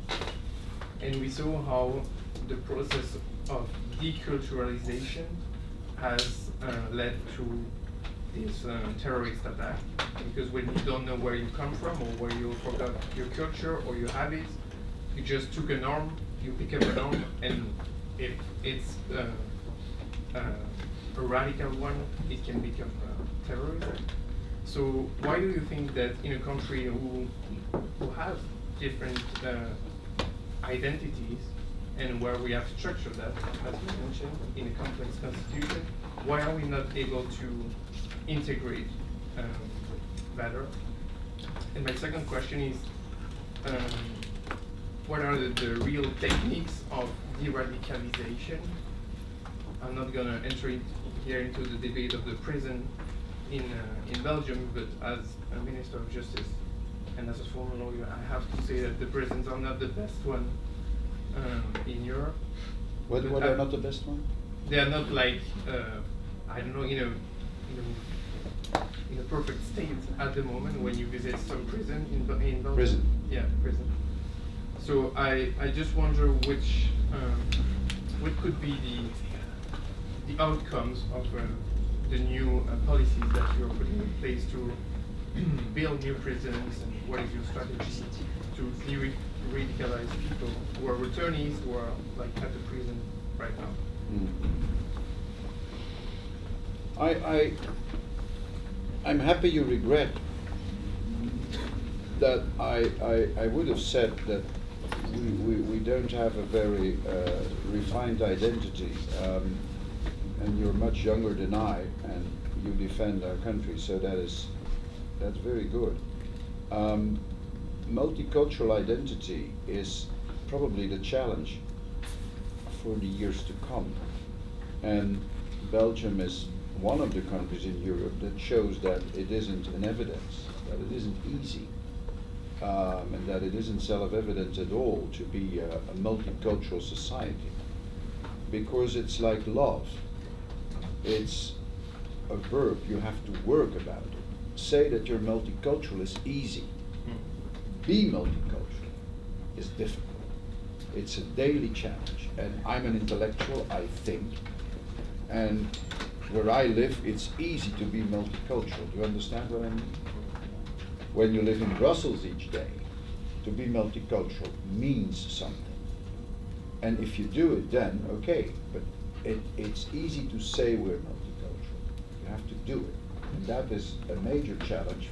and we saw how the process of deculturalization has led to this terrorist attack. Because when you don't know where you come from, or where you forgot your culture or your habits, you just took a norm, you pick up a norm, and if it's a radical one, it can become terrorism. So why do you think that in a country who have different identities, and where we have structured that, as you mentioned, in a complex constitution, why are we not able to integrate better? And my second question is, what are the real techniques of de-radicalization? I'm not going to enter here into the debate of the prison in Belgium, but as a Minister of Justice and as a former lawyer, I have to say that the prisons are not the best one in Europe. What are not the best one? They are not like I don't know, in a perfect state at the moment when you visit some prison in Belgium. Prison. Yeah, prison. So I just wonder which what could be the outcomes of the new policies that you're putting in place to build new prisons, and what is your strategy to radicalize people who are returnees, who are like at the prison right now? I'm happy you regret that I would have said that we don't have a very refined identity, and you're much younger than I, and you defend our country, so that's very good. Multicultural identity is probably the challenge for the years to come, and Belgium is one of the countries in Europe that shows that it isn't an evidence, that it isn't easy, and that it isn't self-evident at all to be a multicultural society, because it's like love. It's a verb, you have to work about it. Say that you're multicultural is easy. Be multicultural is difficult. It's a daily challenge, and I'm an intellectual, I think, and where I live, it's easy to be multicultural. Do you understand what I mean? When you live in Brussels each day, to be multicultural means something. And if you do it, then okay, but it's easy to say we're multicultural. You have to do it, and that is a major challenge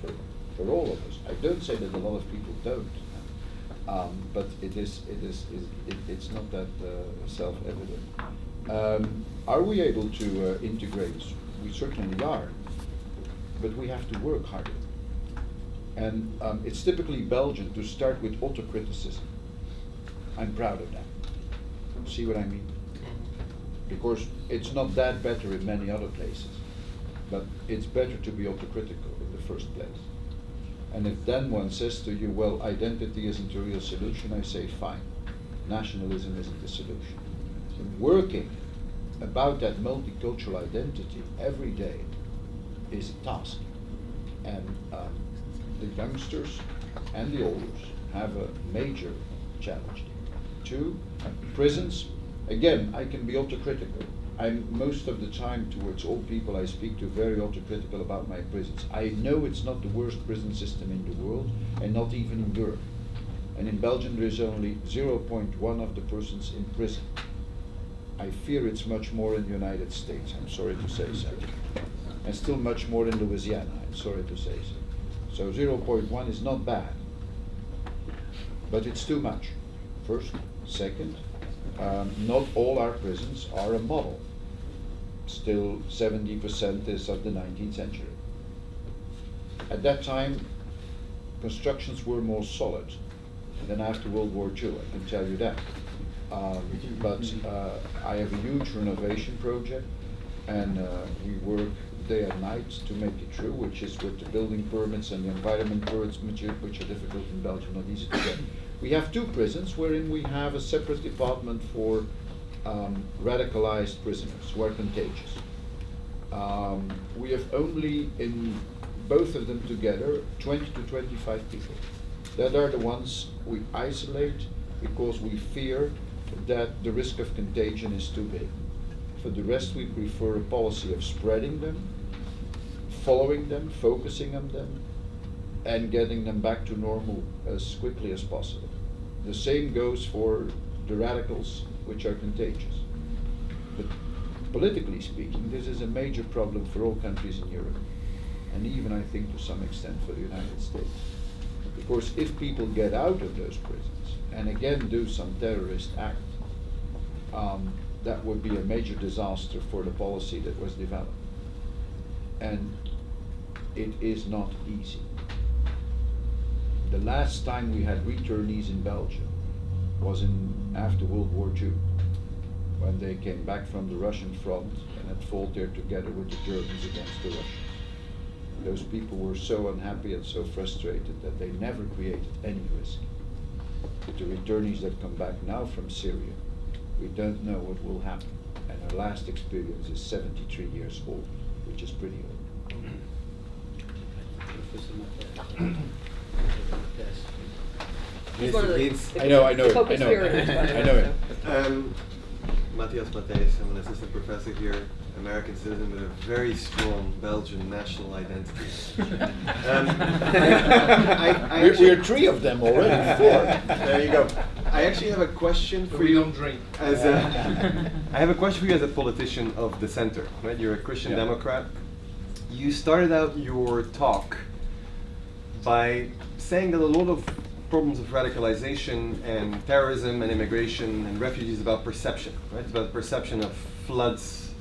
for all of us. I don't say that a lot of people don't, but it's not that self-evident. Are we able to integrate? We certainly are, but we have to work harder. And it's typically Belgian to start with autocriticism. I'm proud of that. See what I mean? Because it's not that better in many other places, but it's better to be autocritical in the first place. And if then one says to you, well, identity isn't a real solution, I say, fine, nationalism isn't the solution. So working about that multicultural identity every day is a task. And the youngsters and the elders have a major challenge. 2, prisons, again, I can be autocritical, I'm most of the time towards all people I speak to very autocritical about my prisons. I know it's not the worst prison system in the world, and not even in Europe. And in Belgium there is only 0.1 of the persons in prison. I fear it's much more in the United States, I'm sorry to say so. And still much more in Louisiana, I'm sorry to say so. So 0.1 is not bad, but it's too much, first. Second, not all our prisons are a model. Still 70% is of the 19th century. At that time, constructions were more solid than after World War II, I can tell you that. But I have a huge renovation project, and we work day and night to make it true, which is with the building permits and the environment permits, which are difficult in Belgium, not easy to get. We have 2 prisons wherein we have a separate department for radicalized prisoners who are contagious. We have only in both of them together 20 to 25 people. That are the ones we isolate because we fear that the risk of contagion is too big. For the rest, we prefer a policy of spreading them, following them, focusing on them, and getting them back to normal as quickly as possible. The same goes for the radicals, which are contagious. But politically speaking, this is a major problem for all countries in Europe, and even, I think, to some extent for the United States. Because if people get out of those prisons and again do some terrorist act, that would be a major disaster for the policy that was developed. And it is not easy. The last time we had returnees in Belgium was after World War II, when they came back from the Russian front and had fought there together with the Germans against the Russians. Those people were so unhappy and so frustrated that they never created any risk. But the returnees that come back now from Syria, we don't know what will happen. And our last experience is 73 years old, which is pretty old. He's one of the I know it, co-conspirators, by the way, I know it. so. Matthias Matthijs, I'm an assistant professor here, American citizen with a very strong Belgian national identity. We're 3 of them already, 4. There you go. I actually have a question for We you. don't drink. I have a question for you as a politician of the center. Right? You're a Christian Yeah. Democrat. You started out your talk by saying that a lot of problems of radicalization and terrorism and immigration and refugees about perception, right? It's about perception of floods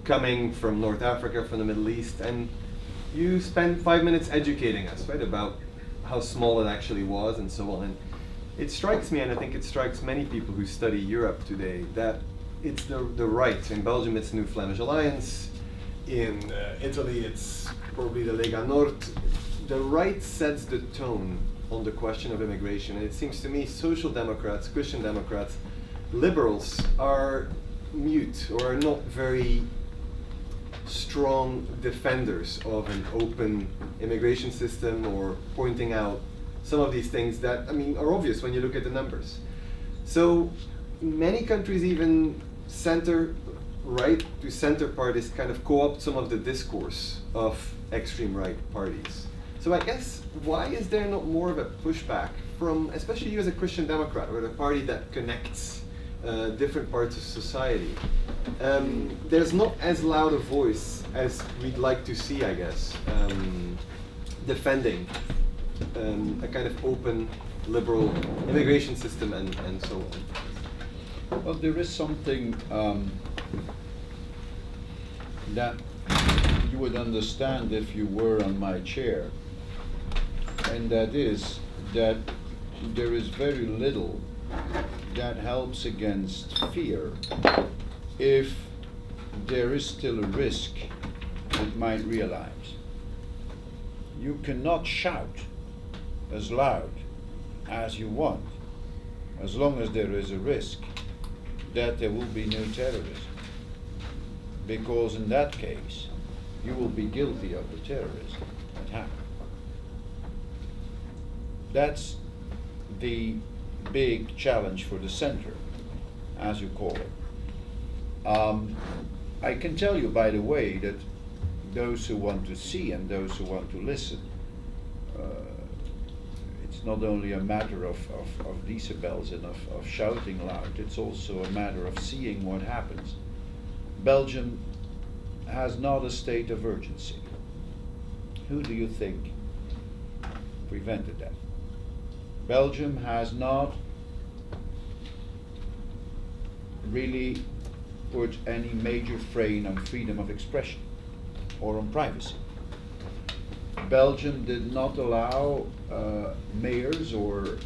coming from North Africa, from the Middle East, and you spent 5 minutes educating us, right, about how small it actually was and so on. And it strikes me, and I think it strikes many people who study Europe today, that it's the right. In Belgium, it's New Flemish Alliance. In Italy, it's probably the Lega Nord. The right sets the tone on the question of immigration. And it seems to me social democrats, Christian Democrats, liberals are mute or are not very strong defenders of an open immigration system or pointing out some of these things that, I mean, are obvious when you look at the numbers. So many countries, even center-right to center parties, kind of co-opt some of the discourse of extreme right parties. So I guess, why is there not more of a pushback from, especially you as a Christian Democrat, or a party that connects different parts of society? There's not as loud a voice as we'd like to see, I guess, defending a kind of open, liberal immigration system and so on. Well, there is something that you would understand if you were on my chair, and that is that there is very little that helps against fear if there is still a risk it might realize. You cannot shout as loud as you want as long as there is a risk that there will be no terrorism, because in that case you will be guilty of the terrorism that happened. That's the big challenge for the center, as you call it. I can tell you, by the way, that those who want to see and those who want to listen, it's not only a matter of decibels and of shouting loud, it's also a matter of seeing what happens. Belgium has not a state of urgency. Who do you think prevented that? Belgium has not really put any major strain on freedom of expression or on privacy. Belgium did not allow mayors or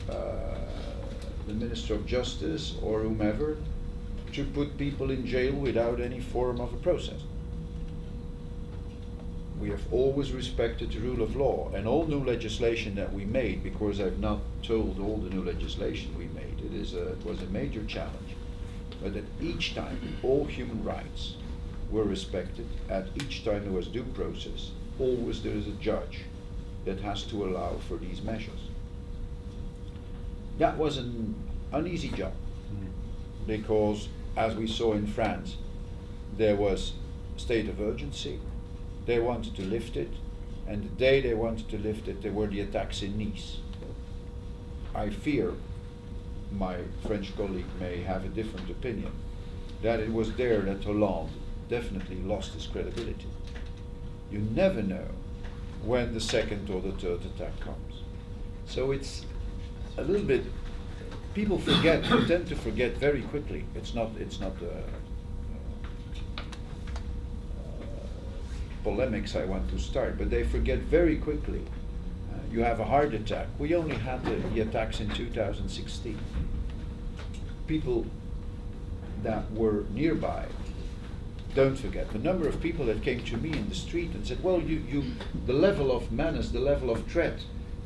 the Minister of Justice or whomever to put people in jail without any form of a process. We have always respected the rule of law, and all new legislation that we made, because I've not told all the new legislation we made, it was a major challenge, but at each time all human rights were respected. At each time there was due process. Always there is a judge that has to allow for these measures. That was an uneasy job, because as we saw in France, there was state of urgency. They wanted to lift it, and the day they wanted to lift it, there were the attacks in Nice. I fear, my French colleague may have a different opinion, that it was there that Hollande definitely lost his credibility. You never know when the second or the third attack comes. So it's a little bit, people forget, tend to forget very quickly. It's not polemics I want to start, but they forget very quickly. You have a heart attack. We only had the attacks in 2016. People that were nearby don't forget. The number of people that came to me in the street and said, well, the level of menace, the level of threat,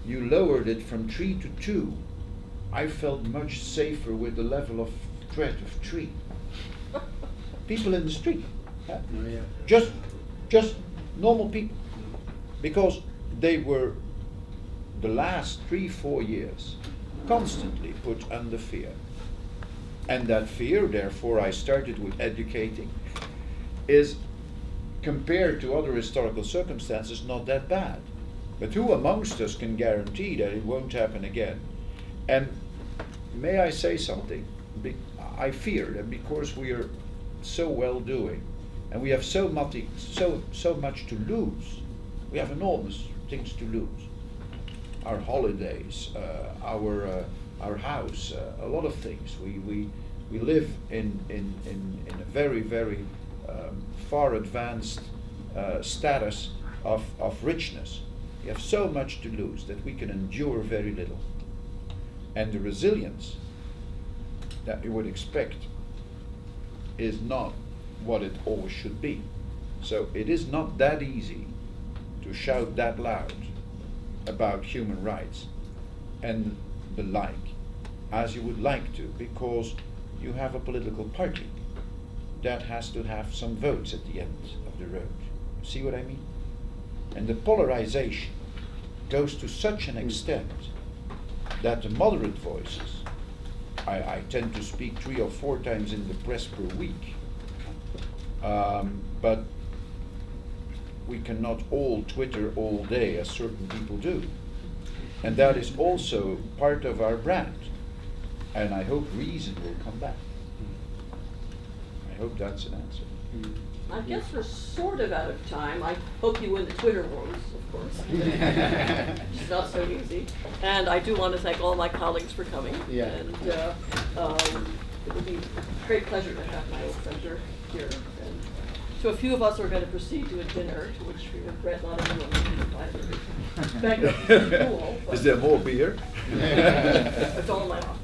you lowered it from 3 to 2. I felt much safer with the level of threat of 3. People in the street. Huh? Oh, yeah. Just normal people. Because they were, the last 3-4 years, constantly put under fear. And that fear, therefore, I started with educating, is, compared to other historical circumstances, not that bad. But who amongst us can guarantee that it won't happen again? And may I say something? I fear that because we are so well doing, and we have so much to lose, we have enormous things to lose. Our holidays, our house, a lot of things. We live in a very, very far advanced status of richness. We have so much to lose that we can endure very little. And the resilience that you would expect is not what it always should be. So it is not that easy to shout that loud about human rights and the like, as you would like to, because you have a political party that has to have some votes at the end of the road. See what I mean? And the polarization goes to such an extent that the moderate voices, I tend to speak 3 or 4 times in the press per week, but we cannot all Twitter all day as certain people do. And that is also part of our brand. And I hope reason will come back. I hope that's an answer. I guess we're sort of out of time. I hope you win the Twitter wars, of course. It's not so easy. And I do want to thank all my colleagues for coming. Yeah. And it would be a great pleasure to have my old center here. And so a few of us are going to proceed to a dinner, to which we regret not everyone being invited. Bankruptcy is cool. Is there more beer? It's all in my office.